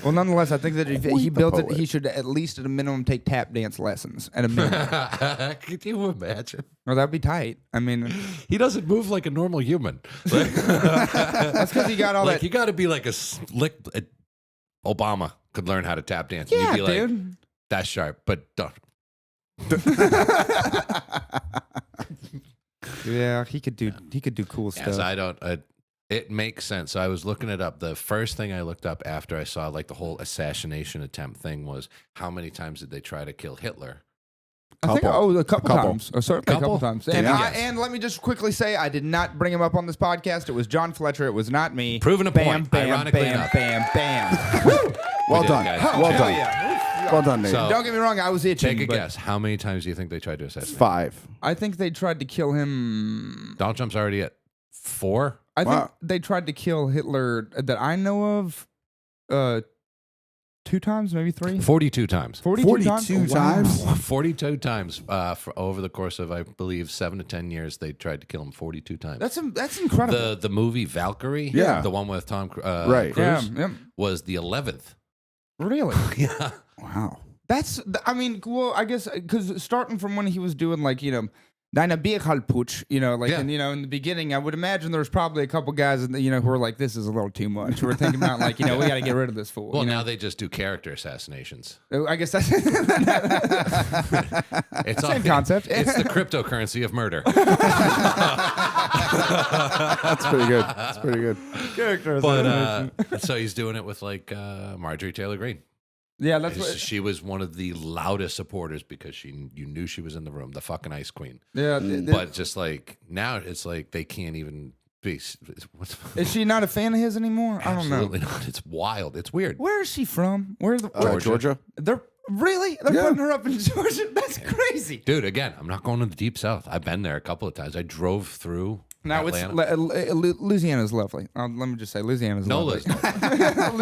Well, nonetheless, I think that if he built it, he should at least at a minimum take tap dance lessons at a minimum. Could you imagine? Well, that'd be tight. I mean, He doesn't move like a normal human. that's because he got all Like that. you got to be like a slick. Obama could learn how to tap dance. Yeah, You'd be like, dude. that's sharp, but don't. Yeah, he could do cool Yes, stuff. I don't. It makes sense. So I was looking it up. The first thing I looked up after I saw like the whole assassination attempt thing was how many times did they try to kill Hitler? I think Couple. a couple times. Certainly a couple Couple? times. Take And, a I, guess. and let me just quickly say, I did not bring him up on this podcast. It was Jon Fletcher. It was not me. Proving a bam, point, Bam, ironically bam, enough. bam, bam. Well We did it, done. guys. Well Hell done. yeah. Well done, Nate. So- Don't get me wrong. I was itching. Take a but guess. How many times do you think they tried to assassinate? 5. I think they tried to kill him. Donald Trump's already at 4. I think Wow. they tried to kill Hitler that I know of 2 times, maybe 3. 42 times. 42 times? 42 times for over the course of, I believe, 7 to 10 years. They tried to kill him 42 times. That's incredible. The movie Valkyrie, Yeah. the one with Tom Right. Cruise, yeah. was the 11th. Really? Yeah. Wow. That's, I mean, well, I guess, because starting from when he was doing, like, Deine Bierhalputsch, like, Yeah. and, in the beginning, I would imagine there was probably a couple guys, who were like, this is a little too much. Who were thinking about, like, we got to get rid of this fool. Well, now they just do character assassinations. I guess that's It's same concept. It's the cryptocurrency of murder. That's pretty good. That's pretty good. character. But so he's doing it with like Marjorie Taylor Greene. yeah, that's what. She was one of the loudest supporters because you knew she was in the room, the fucking ice queen. Yeah, But just like now, it's like they can't even be. is she not a fan of his anymore? I don't know. Absolutely not. It's wild. It's weird. Where is she from? Where the? Georgia. They're really they're Yeah. putting her up in Georgia. That's crazy. Dude, again, I'm not going to the deep south. I've been there a couple of times. I drove through Now Atlanta. Louisiana's lovely. Let me just say Louisiana's lovely. Nola's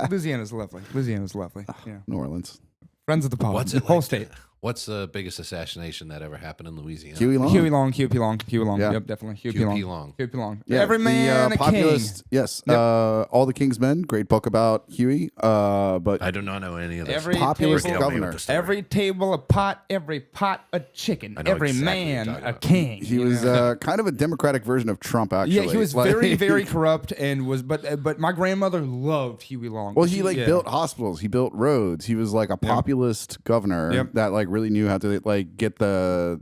Louisiana's lovely. Louisiana's lovely. Yeah. New Orleans. Friends of the pod. What's it Whole like? state. What's the biggest assassination that ever happened in Louisiana? Huey Long. Huey Long, Huey Long, Huey Long. Yeah. Yep, definitely. Huey Huey Long. Long. Huey Long. Yeah, Every man the a populist, king. yes. Yep. All the King's Men, great book about Huey. But I do not know any of this. Every populist table- governor. Every table a pot, every pot a chicken, I know every exactly what man you're talking a about. king. he was kind of a democratic version of Trump, actually. Yeah, he was Like- very, very corrupt and was, but my grandmother loved Huey Long. Well, he like yeah. built hospitals. He built roads. He was like a populist governor Yep. that like really knew how to like get the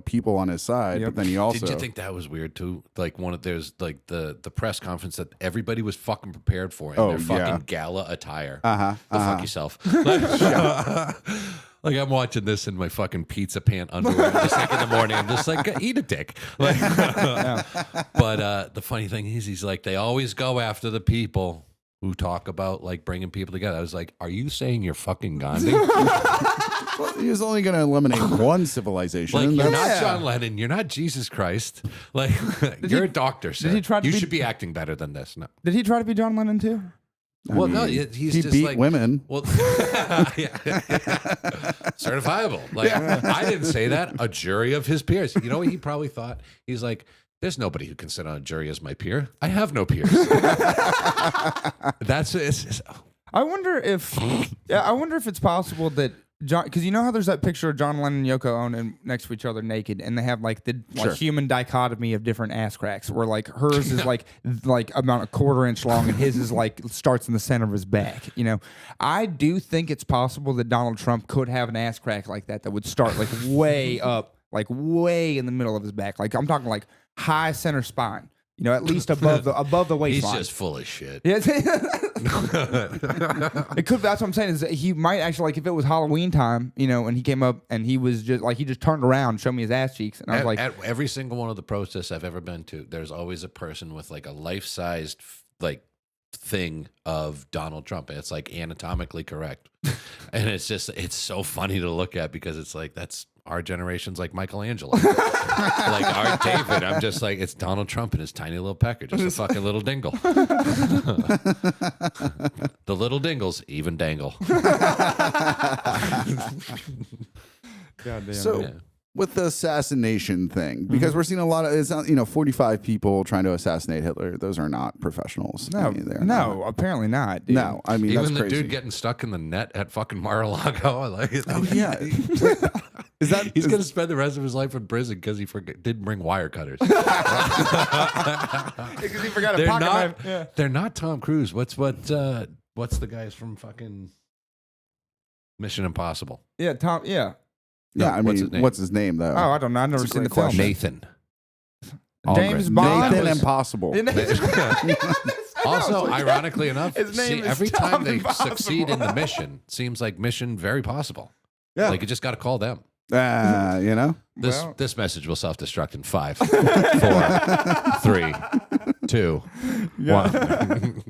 people on his side. Yep. But then he also Did you think that was weird too? Like there's like the press conference that everybody was fucking prepared for in their fucking gala attire. Go fuck yourself. Like I'm watching this in my fucking pizza pant underwear, just like in the morning. I'm just like, eat a dick. Like, but the funny thing is, he's like, they always go after the people who talk about like bringing people together. I was like, are you saying you're fucking Gandhi? Well, he was only going to eliminate one civilization. Like, and you're that's- not John Lennon. You're not Jesus Christ. Like, you're a doctor, sir. he try to you be- should be acting better than this. No. Did he try to be John Lennon too? I Well, mean, no, he's he just beat like women. Well, certifiable. Like I didn't say that. A jury of his peers. You know what he probably thought? He's like, there's nobody who can sit on a jury as my peer. I have no peers. That's it's I wonder if it's possible that John, because you know how there's that picture of John Lennon and Yoko Ono next to each other naked, and they have like the human dichotomy of different ass cracks, where like hers is like about a quarter-inch long, and his is like starts in the center of his back. You know, I do think it's possible that Donald Trump could have an ass crack like that would start like way up, like way in the middle of his back. Like I'm talking like high center spine. You know, at least above the waistline. he's just full of shit. Yeah, it could. That's what I'm saying. Is that he might actually like if it was Halloween time, you know, and he came up and he was just like he just turned around, showed me his ass cheeks, and I was like, At every single one of the protests I've ever been to, there's always a person with like a life-sized like thing of Donald Trump. It's like anatomically correct, and it's so funny to look at because it's like that's our generation's like Michelangelo, like our David. I'm just like it's Donald Trump and his tiny little pecker, just a fucking little dingle. The little dingles even dangle. God damn. So Yeah. with the assassination thing, because we're seeing a lot of it's not, 45 people trying to assassinate Hitler. Those are not professionals. No, I mean, they're not. apparently not. Dude. No, I mean Even that's the crazy. dude getting stuck in the net at fucking Mar-a-Lago. I like it. Oh yeah. Is that He's going to spend the rest of his life in prison because he didn't bring wire cutters. because he forgot a They're pocket not. knife. Yeah. They're not Tom Cruise. What's the guys from fucking Mission Impossible? Yeah, Tom. Yeah. Yeah, I what's mean, his name? what's his name though? Oh, I don't know. I've never It's a seen the great film. question. Nathan. James Algren. Bond. Nathan was- Impossible. Also, ironically enough, His name is every Tom time they Impossible. succeed in the mission, seems like mission very possible. Yeah. Like you just got to call them. You know. This message will self-destruct in 5, 4, 3, 2, 1.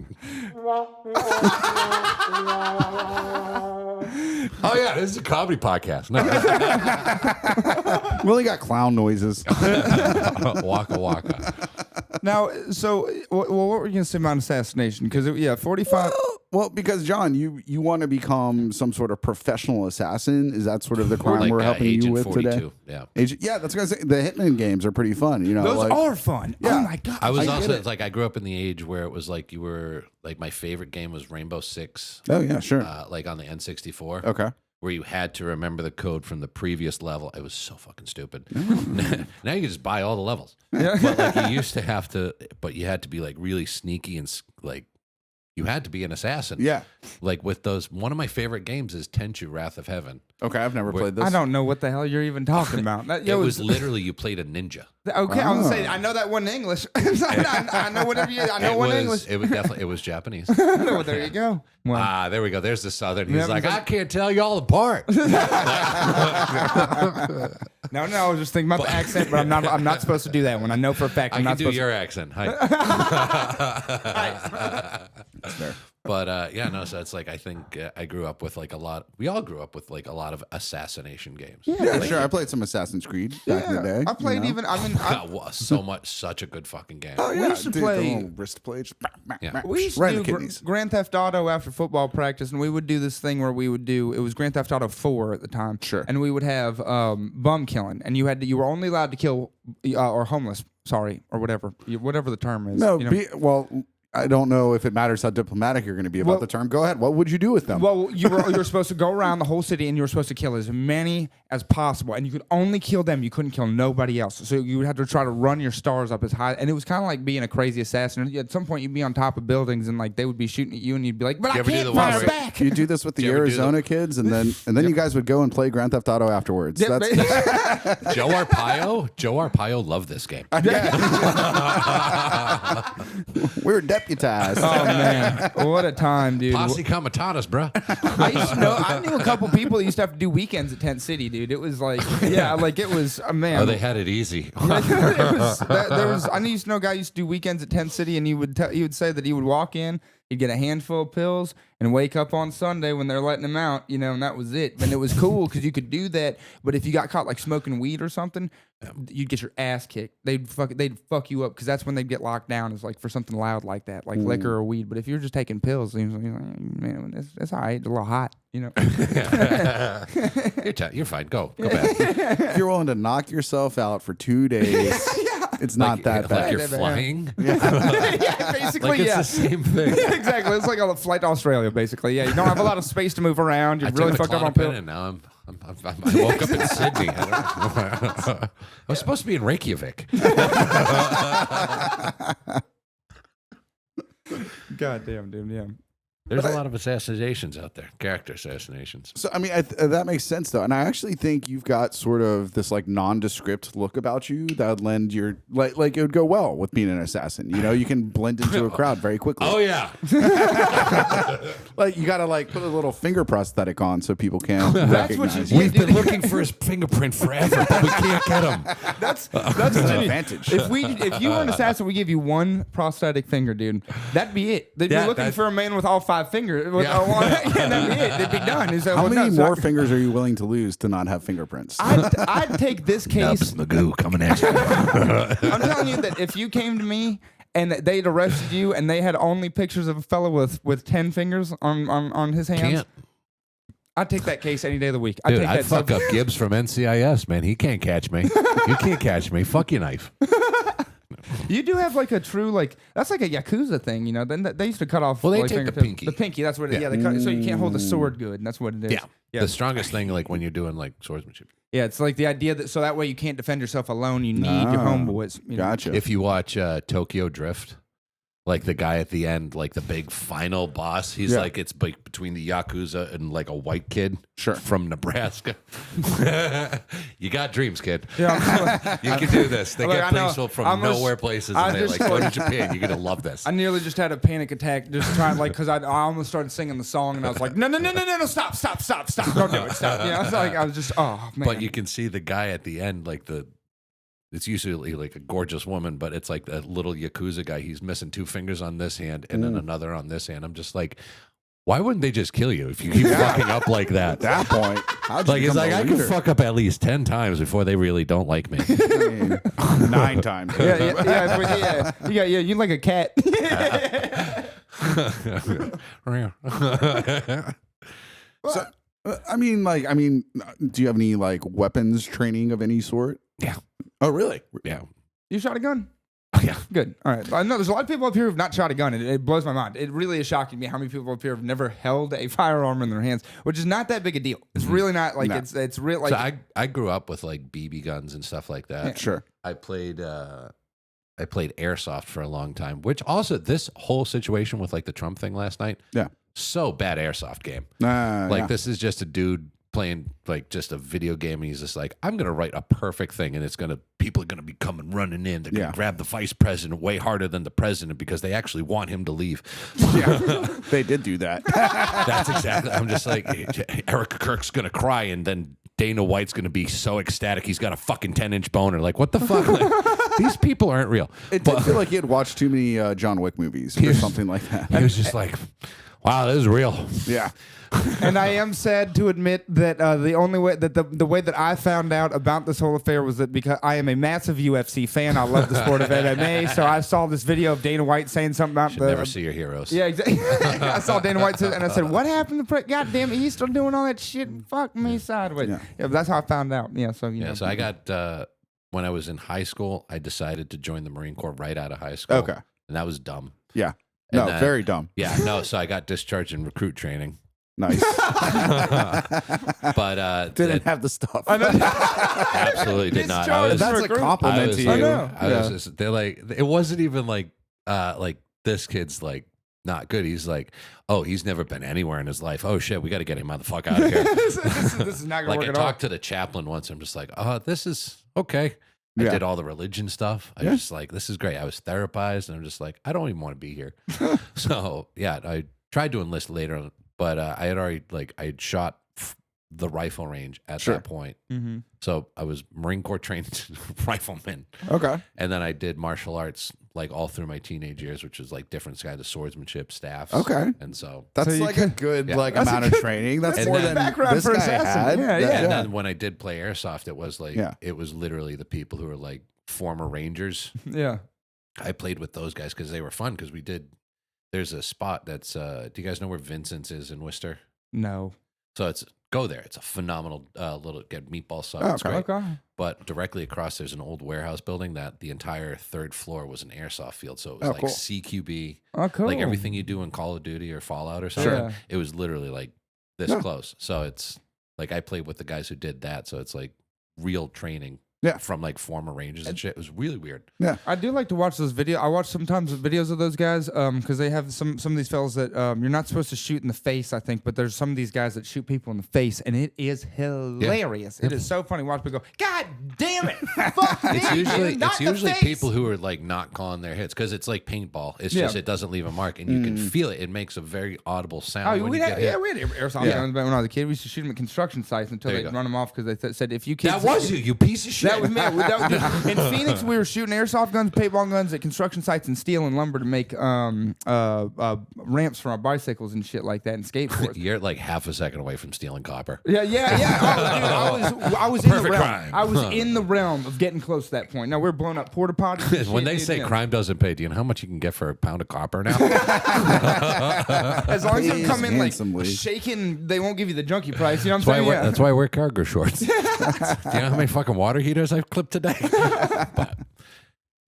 Oh yeah, this is a comedy podcast. No. We only got clown noises. Waka waka. Now, so what were you gonna say about assassination? Because 45. Well, because John, you want to become some sort of professional assassin. Is that sort of the crime Like, we're helping you Agent with 42. today? Yeah. Yeah, that's what I was gonna say. The Hitman games are pretty fun. You know, Those like, are fun. Yeah. Oh my god. I was I get also it. like I grew up in the age where it was like you were like my favorite game was Rainbow Six, Oh yeah, sure. like on the N64. Okay. Where you had to remember the code from the previous level. It was so fucking stupid. Now you can just buy all the levels. Yeah. But like you used to have to, but you had to be like really sneaky and like you had to be an assassin. Yeah. Like with those, one of my favorite games is Tenchu Wrath of Heaven. Okay, I've never played this. I don't know what the hell you're even talking about. That, It was literally you played a ninja. okay. I was gonna say I know that one English. I know whatever you. I know It one was, English. it was definitely, it was Japanese. Well, there you go. Well, There we go. There's the Southern. He's Yeah, like, but- I can't tell you all apart. no, I was just thinking about the accent, but I'm not supposed to do that one. I know for a fact I I'm can not do supposed your accent. Hi. That's fair. But yeah, no. So it's like I think I grew up with like a lot. We all grew up with like a lot of assassination games. Yeah, sure. I played some Assassin's Creed back in the day. I played even. I mean, That was such a good fucking game. Oh yeah, used to dude, play- the little wrist plate. Yeah. we used Right to in the do kidneys. Grand Theft Auto after football practice, and we would do this thing where we would do. It was Grand Theft Auto 4 at the time. Sure. And we would have bum killing, and you were only allowed to kill or homeless. Sorry, or whatever the term is. No, you know? well, I don't know if it matters how diplomatic you're going to be about Well- the term. Go ahead. What would you do with them? Well, you were supposed to go around the whole city and you were supposed to kill as many as possible, and you could only kill them. You couldn't kill nobody else. So you would have to try to run your stars up as high, and it was kind of like being a crazy assassin. At some point, you'd be on top of buildings and like they would be shooting at you, and you'd be like, "But You I ever do can't the one fire where- back." You do this with the Did you ever do Arizona kids, and then you guys would go and play Grand Theft Auto afterwards. Yeah, That's Joe Arpaio loved this game. we're deputized. Oh man, what a time, dude! Posse comitatus, bro. I knew a couple people that used to have to do weekends at Tent City, dude. It was like, it was man. Oh, they had it easy. I used to know a guy who used to do weekends at Tent City, and he would say that he would walk in, he'd get a handful of pills, and wake up on Sunday when they're letting him out, and that was it. And it was cool because you could do that. But if you got caught like smoking weed or something, you'd get your ass kicked. They'd fuck you up because that's when they'd get locked down. Is like for something loud like that, like liquor or weed. But if you're just taking pills, you're like, man, it's all right. It's a little hot, You're fine. Go back. If you're willing to knock yourself out for 2 days, it's not that Like bad. you're flying. yeah, basically, Like it's yeah. the same thing. Exactly. It's like a flight to Australia, basically. Yeah, you don't have a lot of space to move around. You're I really took fucked up on Klonopin pills. and now I woke up in Sydney. I was supposed to be in Reykjavik. God damn, dude. Yeah. There's a lot of assassinations out there, character assassinations. So I mean, that makes sense though, and I actually think you've got sort of this like nondescript look about you that would lend your like it would go well with being an assassin. You can blend into a crowd very quickly. Oh yeah, Like you got to like put a little finger prosthetic on so people can That's what recognize you- you. we've been looking for his fingerprint forever, but we can't get him. That's That's an advantage. If you were an assassin, we give you one prosthetic finger, dude. That'd be it. They'd Yeah, be looking that- for a man with all 5 fingers. Yeah. That'd be it. They'd be done. He said, How well, many no, so more fingers are you willing to lose to not have fingerprints? I'd take this case. Magoo coming at you. I'm telling you that if you came to me and they'd arrested you and they had only pictures of a fellow with 10 fingers on his hands, Can't. I'd take that case any day of the week. I'd Dude, take I'd that fuck subject. up Gibbs from NCIS, man. He can't catch me. You can't catch me. Fuck your knife. You do have like a true that's like a Yakuza thing, Then they used to cut off. Well, they like, take the fingertips. pinky. The pinky, that's what. They cut it so you can't hold the sword good, and that's what it is. Yeah. The strongest thing, like when you're doing like swordsmanship. Yeah, it's like the idea that so that way you can't defend yourself alone. You need your homeboys. Gotcha. If you watch Tokyo Drift, like the guy at the end, like the big final boss, he's like it's like between the Yakuza and like a white kid from Nebraska. You got dreams, kid. Yeah, You can do this. They Look, get I know. people from I'm just- nowhere places, I and they just- like go to Japan. You're gonna love this. I nearly just had a panic attack just trying because I almost started singing the song and I was like, no, stop, don't do it, stop. I was just, oh man. But you can see the guy at the end, like it's usually like a gorgeous woman, but it's like a little Yakuza guy. He's missing 2 fingers on this hand and then another on this hand. I'm just like, why wouldn't they just kill you if you keep fucking up like that? At that point, how'd you Like it's become like a I can leader? fuck up at least 10 times before they really don't like me. 9 times. yeah, you like a cat. So, I mean, do you have any like weapons training of any sort? Yeah. Oh, really? Yeah. You shot a gun? Yeah. Good. All right. I know there's a lot of people up here who've not shot a gun. It blows my mind. It really is shocking me how many people up here have never held a firearm in their hands, which is not that big a deal. It's really not like No. it's real. Like So I grew up with like BB guns and stuff like that. Sure. I played airsoft for a long time, which also this whole situation with like the Trump thing last night. Yeah. So bad airsoft game. Like Yeah. this is just a dude playing like just a video game and he's just like, I'm gonna write a perfect thing and people are gonna be coming running in. They're gonna grab the vice president way harder than the president because they actually want him to leave. They did do that. That's exactly. I'm just like, Erica Kirk's gonna cry and then Dana White's gonna be so ecstatic he's got a fucking 10-inch boner. Like, what the fuck? Like, these people aren't real. It did feel like he had watched too many John Wick movies or something like that. He was just like, Wow, this is real. Yeah. And I am sad to admit that the only way that the way that I found out about this whole affair was that because I am a massive UFC fan. I love the sport of MMA. So I saw this video of Dana White saying something about Should never see your heroes. Yeah, exactly. I saw Dana White say, and I said, "What happened to God damn it? He's still doing all that shit. Fuck me sideways." Yeah. Yeah, but that's how I found out. Yeah, so you know. So I got when I was in high school, I decided to join the Marine Corps right out of high school. Okay. And that was dumb. Yeah. And No, then- very dumb. Yeah, no. So I got discharged in recruit training, Nice. but Didn't have the stuff. absolutely did not. I was, That's a compliment I was, to you. I know. I was just, they're like, it wasn't even like this kid's like not good. He's like, oh, he's never been anywhere in his life. Oh shit, we got to get him out the fuck out of here. this is not gonna Like work I at all. talked to the chaplain once. I'm just like, oh, this is okay. I Yeah. did all the religion stuff. I was just like, this is great. I was therapized, and I'm just like, I don't even want to be here. So yeah, I tried to enlist later on, but I had already I had shot the rifle range at Sure. that point. Mm-hmm. So I was Marine Corps trained rifleman, Okay. and then I did martial arts like all through my teenage years, which was like different kinds of swordsmanship, staffs. Okay. And so That's So you like a good Yeah. like That's a amount of good- training. That's and more then- than background this for guy assassin. had. Yeah, yeah. and then when I did play airsoft, it was like Yeah. it was literally the people who were like former Rangers. Yeah. I played with those guys because they were fun. Because we did. There's a spot that's. Do you guys know where Vincent's is in Worcester? No. So it's go there. It's a phenomenal little get meatball sub. Oh, It's okay. great. Okay. But directly across, there's an old warehouse building that the entire third floor was an airsoft field. So it was Oh, like cool. CQB, Oh, cool. like everything you do in Call of Duty or Fallout or something. Sure. It was literally like this Yeah. close. So it's like I played with the guys who did that. So it's like real training. Yeah. From like former Rangers and shit. It was really weird. I do like to watch those videos. I watch sometimes videos of those guys because they have some of these fellas that you're not supposed to shoot in the face, I think, but there's some of these guys that shoot people in the face, and it is hilarious. It is so funny. Watch people go, God damn it! Fuck It's me, usually dude, not it's in the usually face." people who are like not calling their hits because it's like paintball. It's just Yeah. it doesn't leave a mark and you can feel it. It makes a very audible sound Oh, when we you had, get hit. we had airsoft Yeah. guns back when I was a kid. We used to shoot them at construction sites until There you they'd go. run them off because they said if you kids That was you piece of shit. That was me. In Phoenix, we were shooting airsoft guns, paintball guns at construction sites and steel and lumber to make ramps for our bicycles and shit like that and skateboards. You're like half a second away from stealing copper. Yeah. Oh, dude, I was in the Perfect realm. crime. I was in the realm of getting close to that point. Now we're blowing up porta potties. and When shit, they dude, say you know. crime doesn't pay, do you know how much you can get for a pound of copper now? As long as you Please, come in like handsomely. shaking, they won't give you the junkie price. You know what That's why, I'm saying? that's why I wear cargo shorts. Do you know how many fucking water heaters I've clipped today? But,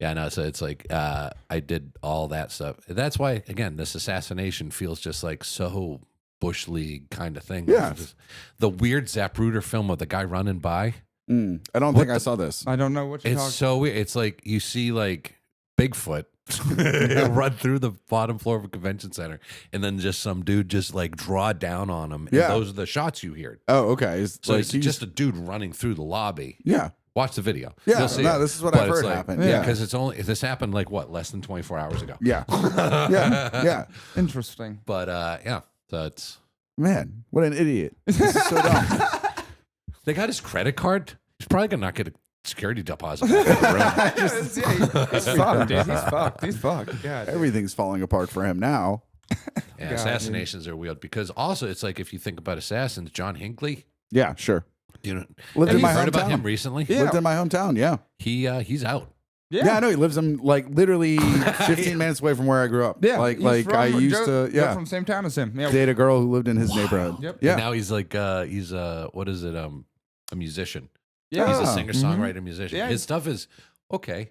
yeah, no, so it's like I did all that stuff. That's why, again, this assassination feels just like so Bush League kind of thing. Yeah. Just the weird Zapruder film of the guy running by. I don't think I saw this. I don't know what you're It's talking. so weird. It's like you see like Bigfoot run through the bottom floor of a convention center, and then just some dude just like draw down on him. And Yeah. those are the shots you hear. Oh, okay. So Like it's he's- just a dude running through the lobby. yeah. Watch the video. Yeah, You'll see no, it. this is what But I've it's heard like- happened. Yeah, Yeah. because this happened like what, less than 24 hours ago. Yeah. Yeah. Interesting. But yeah, so it's Man, what an idiot. This is so dumb. they got his credit card. He's probably gonna not get a security deposit back in the room. He's fucked, dude. He's fucked. He's fucked. God. Everything's falling apart for him now. Yeah, God, assassinations are weird because also it's like if you think about assassins, John Hinckley. Yeah, sure. You know, Lived have in you my heard about hometown. him recently? Yeah. Lived in my hometown, yeah. He's out. Yeah, I know. He lives in like literally 15 minutes away from where I grew up. Yeah. Like he's I from- used Joe- to Joe yeah. from the same town as him. Yeah. Date a girl who lived in his neighborhood. Yep. Yeah. And now he's like he's what is it? A musician. Yeah. He's a Ah. singer-songwriter musician. Yeah. His stuff is okay.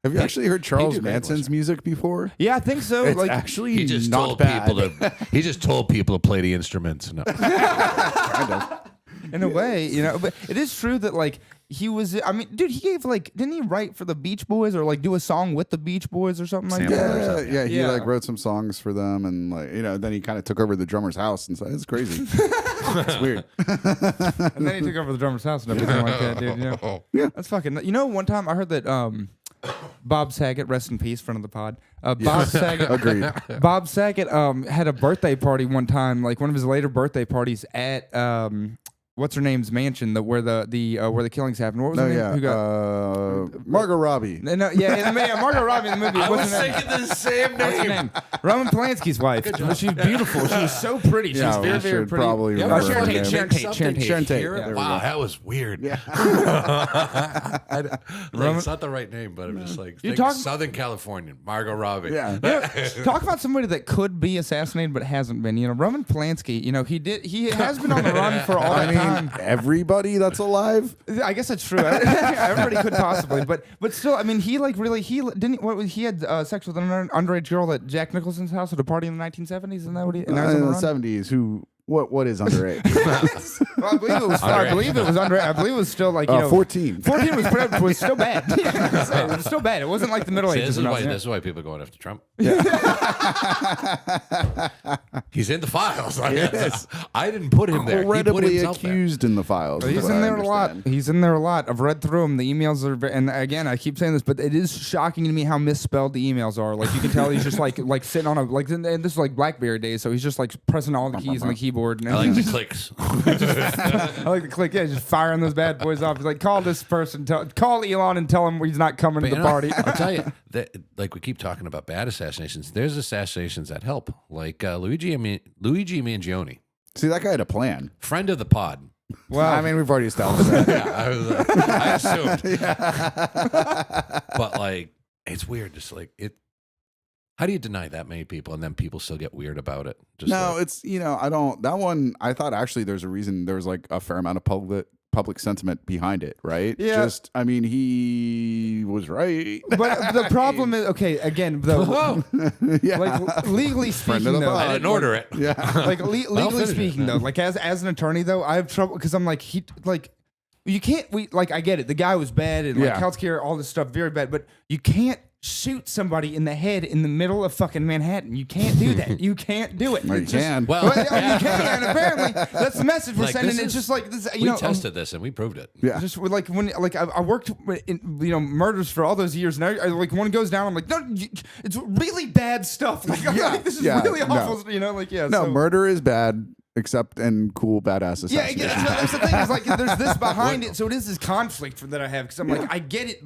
Have you actually heard Charles do great Manson's voice. music before? Yeah, I think so. It's Like, actually He just not told bad. people to he just told people to play the instruments. No. kind of. in a way, you know, but it is true that like he was. I mean, dude, he gave like, didn't he write for the Beach Boys or like do a song with the Beach Boys or something like Sample that? or Yeah, something. yeah, he Yeah. like wrote some songs for them, and like then he kind of took over the drummer's house, and so it's crazy. It's weird. And then he took over the drummer's house and everything like that, dude. You know? Yeah. That's fucking. You know, one time I heard that Bob Saget, rest in peace, friend of the pod. Bob Saget. Agreed. Bob Saget had a birthday party one time, like one of his later birthday parties at what's her name's mansion, where the killings happened. What was her name? Yeah. Who got Margot Robbie. no, Margot Robbie in the movie. I What's was her name? thinking the same What's her name. name? Roman Polanski's wife. She was beautiful. She was so pretty. She was Yeah, very, we very should pretty. probably Yeah, remember Sharon her Tate, name. Sharon Tate, Sharon Tate. Sharon Tate. Here? There we Wow, go. that was weird. Yeah. It's not the right name, but I'm just like, You think talk- Southern California, Margot Robbie. Yeah. Talk about somebody that could be assassinated but hasn't been. Roman Polanski. He has been on the run for all that time. Everybody that's alive. I guess that's true. Everybody could possibly, but still, he had sex with an underage girl at Jack Nicholson's house at a party in the 1970s. Isn't that what he? And that was on In the the run? 70s, what is underage? Well, I believe it was. I believe it was under. I believe it was still 14. 14 was still bad. It was still bad. It wasn't like the Middle See, Ages. this is why people are going after Trump. He's in the files. Yes. I didn't put him there. He put Incredibly himself there. accused in the files. is He's what in I there a lot. understand. He's in there a lot. I've read through them. The emails are, and again, I keep saying this, but it is shocking to me how misspelled the emails are. Like you can tell he's just like sitting on and this is like BlackBerry days, so he's just like pressing all the keys on the keyboard. And I like the clicks. I like the click. Yeah, just firing those bad boys off. He's like, call this person, call Elon and tell him he's not coming to the party. I'll tell you, that, like we keep talking about bad assassinations. There's assassinations that help, like Luigi Mangione, See, that guy had a plan. friend of the pod. Wow. I mean, we've already established that. I assumed. But like, it's weird. Just like it. How do you deny that many people and then people still get weird about it? Just No, like, it's I don't. That one, I thought actually there's a reason. There was like a fair amount of public sentiment behind it, right? Yeah. Just, he was right. But the problem is, okay, again, Yeah. like legally Friend of speaking, the though, pod. I didn't order it. Yeah. like legally finish it. speaking, though, like as an attorney, though, I have trouble because I'm like you can't. I get it. The guy was bad and like Yeah. healthcare, all this stuff, very bad. But you can't shoot somebody in the head in the middle of fucking Manhattan. You can't do that. You can't do it. Well, you It's just- can. Well, Well, you can. Apparently, that's the message we're Like, sending. this It's is- just like this. we tested this and we proved it. Yeah. Just like when I worked in murders for all those years, and I like when it goes down, I'm like, no, it's really bad stuff. Like, I'm Yeah. like, this is Yeah. really No. awful. No, so, murder is bad, except in cool badass Yeah, assassinations. that's the thing. Is like there's this behind it, so it is this conflict that I have because I'm like I get it.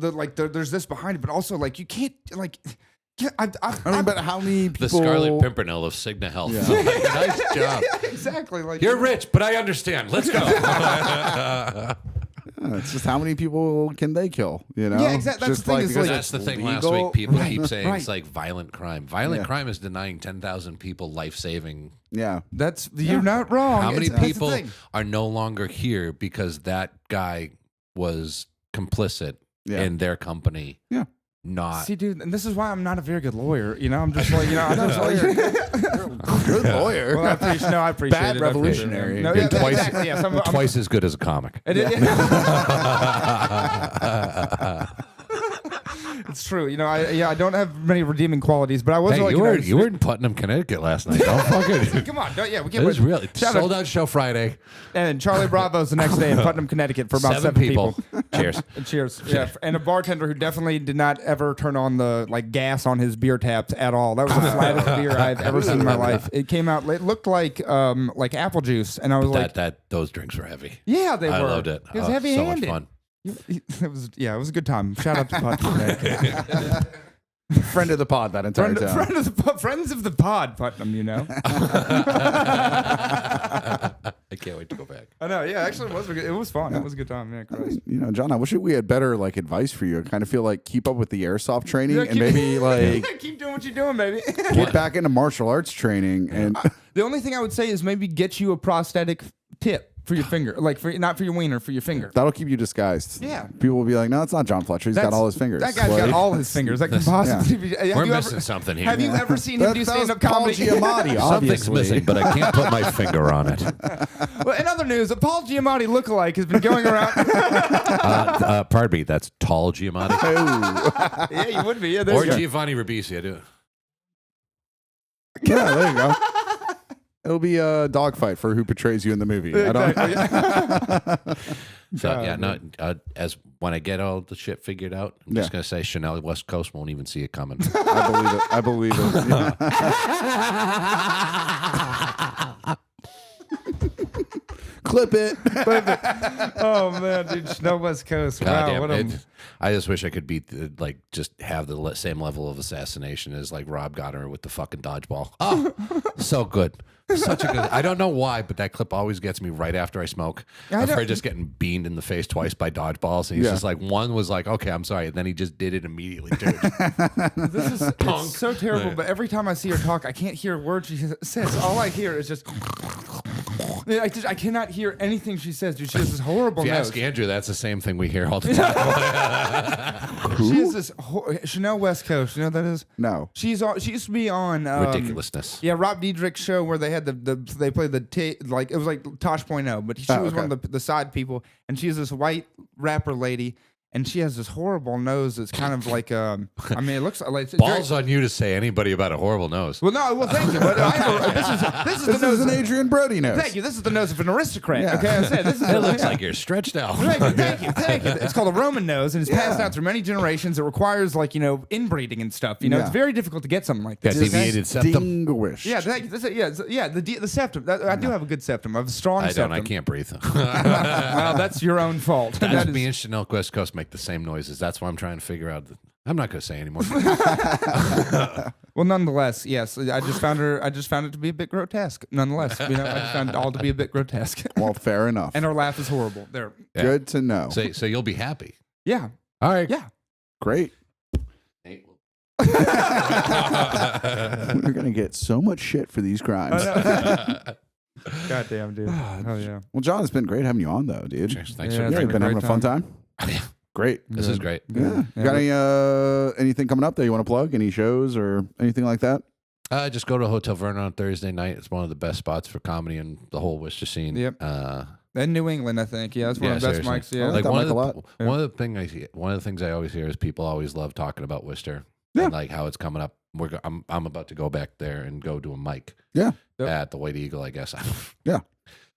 There's this behind it, but also like you can't like. Yeah, I mean, but how many people? The Scarlet Pimpernel of Cigna Health. Yeah. Nice job. exactly. Like You're rich, but I understand. Let's go. It's just how many people can they kill? Yeah, exactly. That's Just the thing is, because like- That's the it's thing. Last legal. week, people Right, keep saying right. it's like violent crime. Violent Yeah. crime is denying 10,000 people life-saving. Yeah. that's you're not wrong. How many That's the people thing. are no longer here because that guy was complicit Yeah. in their company? Yeah. Not. See, dude, and this is why I'm not a very good lawyer. I'm just like, I'm just like, Good lawyer. well, I appreciate Bad it. revolutionary. No, You're yeah, twice- exactly. Yes, I'm, Twice as good as a comic. it's true. I don't have many redeeming qualities, but I was Hey, like, you were in Putnam, Connecticut last night. Don't fucking. Come on, yeah, we It can't. was really Shout sold out, out show Friday. and Charlie Bravo's the next day in Putnam, Connecticut for about 7 people. Cheers. Cheers. Yeah, and a bartender who definitely did not ever turn on the gas on his beer taps at all. That was the flattest beer I've ever seen in my life. It came out. It looked like apple juice, and I was like, Those drinks were heavy. yeah, they I were. loved it. It was Oh, heavy-handed. So much fun. It was a good time. Shout out to Putnam, Connecticut. Friend of the pod that entire time. Friends of the pod, Putnam. I can't wait to go back. I know. Yeah, actually, it was fun. It was a good time. Yeah, Christ. John, I wish we had better advice for you. I kind of feel like keep up with the airsoft training Yeah, and maybe keep doing what you're doing, baby. get back into martial arts training. And The only thing I would say is maybe get you a prosthetic tip for your finger, not for your wiener, for your finger. that'll keep you disguised. Yeah. People will be like, no, it's not John Fletcher. He's got all his fingers. That guy's got Like, all his fingers. That can possibly be. We're missing something here. Have you ever seen him do that was stand-up Paul comedy? Giamatti, Something's obviously. missing, but I can't put my finger on it. Well, in other news, a Paul Giamatti lookalike has been going around. Pardon me, that's tall Giamatti. Yeah, you would be. Yeah, Or there's your- Giovanni Ribisi. I do. Yeah, there you go. It'll be a dogfight for who portrays you in the movie. I don't. Exactly. So yeah, no. As when I get all the shit figured out, I'm just Yeah. gonna say Chanel West Coast won't even see it coming. I believe it. Yeah. Clip it. Oh man, dude, Snow West Coast. God Wow, damn, what a I just wish I could beat just have the same level of assassination as like Rob Goddard with the fucking dodgeball. Oh, so good. Such a good. I don't know why, but that clip always gets me right after I smoke. I Of know- her just getting beamed in the face twice by dodgeballs, and he's just like, one was like, okay, I'm sorry, and then he just did it immediately too. This is it's so terrible, but every time I see her talk, I can't hear a word she says. All I hear is just. I cannot hear anything she says, dude. She has this horrible If you nose. ask Andrew, that's the same thing we hear all the time. She has this Chanel West Coast. You know what that is? No. She used to be on Ridiculousness. Yeah, Rob Diedrich's show where they had they played like it was like Tosh.0, but she was one of the side people, and she's this white rapper lady. And she has this horrible nose that's kind of like, I mean, it looks like... It's Balls on you to say anybody about a horrible nose. Well, no, well, thank you. But this is the This nose... is an Adrian Brody nose. Thank you. This is the nose of an aristocrat. Yeah. Okay, I said this is... It looks like you're stretched out. Thank you. It's called a Roman nose, and it's passed down through many generations. It requires, like, inbreeding and stuff. Yeah. It's very difficult to get something like Got this. deviated septum. Distinguished. Yeah, thank you. The septum. I do have a good septum. I have a strong I don't. septum. I can't breathe. Well, that's your own fault. That's That is- me and Chanel West Coast make the same noises. That's what I'm trying to figure out. I'm not going to say anymore. Well, nonetheless, yes, I just found it to be a bit grotesque. Nonetheless, I just found it all to be a bit grotesque. Well, fair enough. And her laugh is horrible. There. Yeah. Good to know. So you'll be happy. Yeah. All right. Yeah. Great. We're going to get so much shit for these crimes. Goddamn, dude. Oh yeah. Well, John, it's been great having you on, though, dude. Cheers. Thanks Yeah, for Yeah, it's you've been been a having a great fun time. Yeah. Great. This is great. Yeah. You got any anything coming up that you want to plug? Any shows or anything like that? Just go to Hotel Vernon on Thursday night. It's one of the best spots for comedy in the whole Worcester scene. Yep. In New England, I think. Yeah, that's one of the best seriously. mics. Yeah. like Like that mic a lot. one of the things I always hear is people always love talking about Worcester Yeah. and like how it's coming up. I'm about to go back there and go do a mic. Yeah. Yep. At the White Eagle, I guess. Yeah.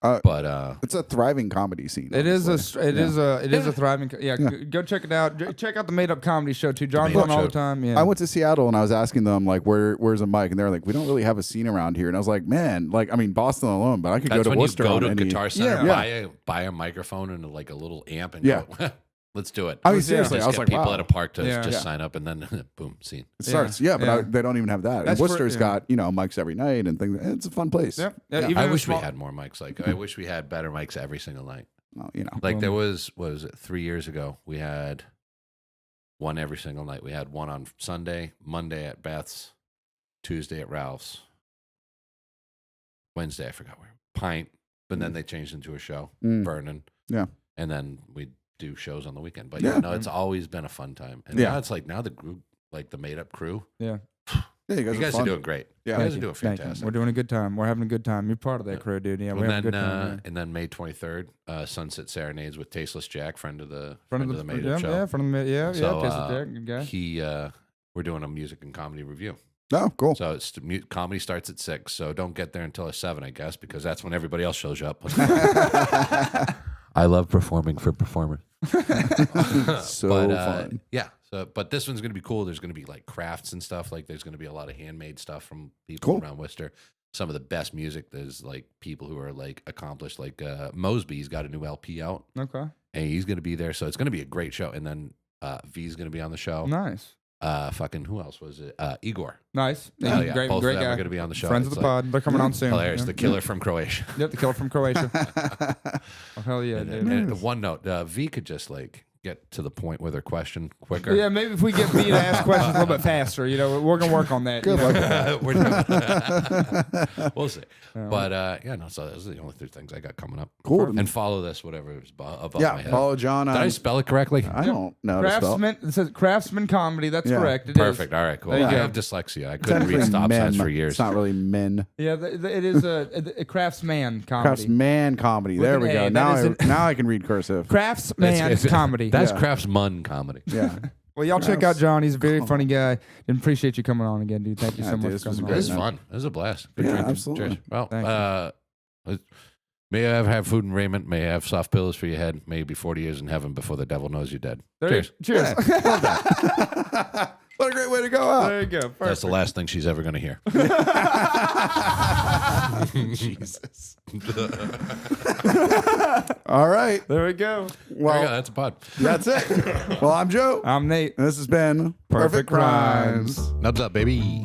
But It's a thriving comedy scene. It is honestly. a thriving. Yeah, Yeah. go check it out. Check out the Made Up Comedy Show too. John's Made Up on all Show. the time. Yeah. I went to Seattle and I was asking them like, where's a mic? And they're like, we don't really have a scene around here. And I was like, man, like, I mean, Boston alone, but I could that's go to when Worcester you go on to any. Guitar Center, Yeah. buy a microphone and like a little amp, and Yeah. go, let's do it. I mean, Yeah. seriously, Just I was get like, people wow. at a park to Yeah. just Yeah. sign up, and then boom, scene. It starts, yeah, but Yeah. they don't even have that. That's And for- Worcester's yeah. got mics every night and things. It's a fun place. Yeah. Yeah. Even I in a wish we small- had more mics. Like I wish we had better mics every single night. Well, Like there was, what was it, 3 years ago? We had one every single night. We had one on Sunday, Monday at Beth's, Tuesday at Ralph's, Wednesday I forgot where, Pint, but then they changed into a show, Mm. Vernon. Yeah. And then we do shows on the weekend. But Yeah. yeah, no, it's always been a fun time. And Yeah. now it's like now the group, like the made up crew, Yeah. Yeah, you guys are doing great. Yeah. You Thank guys are doing Thank you. fantastic. We're doing a good time. We're having a good time. You're part of that Yeah. crew, dude. Yeah, we're And having a then, good time. and then May 23rd, Sunset Serenades with Tasteless Jack, friend of the Yeah. Made yeah, Up show. yeah, front of the yeah, So, yeah. Tastes Jack, good guy. He, we're doing a music and comedy review. Oh, cool. So it's comedy starts at 6. So don't get there until 7, I guess, because that's when everybody else shows up. I love performing for performers. So but, fun. Yeah. So, but this one's going to be cool. There's going to be like crafts and stuff. Like there's going to be a lot of handmade stuff from people Cool. around Worcester. Some of the best music. There's like people who are like accomplished. Like Mosby's got a new LP out, Okay. and he's going to be there. So it's going to be a great show. And then V's going to be on the show. Nice. Fucking who else was it? Igor. Nice. Oh yeah, Great, both great of them guy. are going to be on the show. Friends of It's the pod. They're coming on soon. hilarious. Yeah. The killer from Croatia. Yep, the killer from Croatia. Oh, hell yeah, And, dude. and one note, V could just like get to the point with her question quicker. Yeah, maybe if we get V to ask questions a little bit faster, we're gonna work on that. Good you know? luck. We're doing- we'll see. But yeah, no. So those are the only 3 things I got coming up. Cool. And follow this, whatever is above my Yeah, head. follow John Did on. I spell it correctly? I don't know how to spell. Craftsman. It says Craftsman Comedy. That's Yeah. correct. It is. Perfect. All right, cool. There you I go. have dyslexia. I couldn't Technically read stop signs men. for years. It's not really men. Yeah, it is a Craftsman Comedy. Craftsman comedy. There an we A. go. That Now is now I can read cursive. Craftsman Comedy. That's Yeah. Craftsman comedy. Yeah. Well, y'all check out John. He's a very funny guy. And appreciate you coming on again, dude. Thank you Yeah, so dude, much this for was coming great, It was on. man. fun. It was a blast. Good Yeah, drinking. absolutely. Cheers. Well, Thank May you have food and raiment. May you have soft pillows for your head. May you be 40 years in heaven before the devil knows you're dead. Cheers. Cheers. Love that. What a great way to go out. There you go. Perfect. That's the last thing she's ever going to hear. Jesus. All right. There we go. There you Well, go. That's a pod. that's it. Well, I'm Joe. I'm Nate. And this has been Perfect Crimes. Nubs up, baby.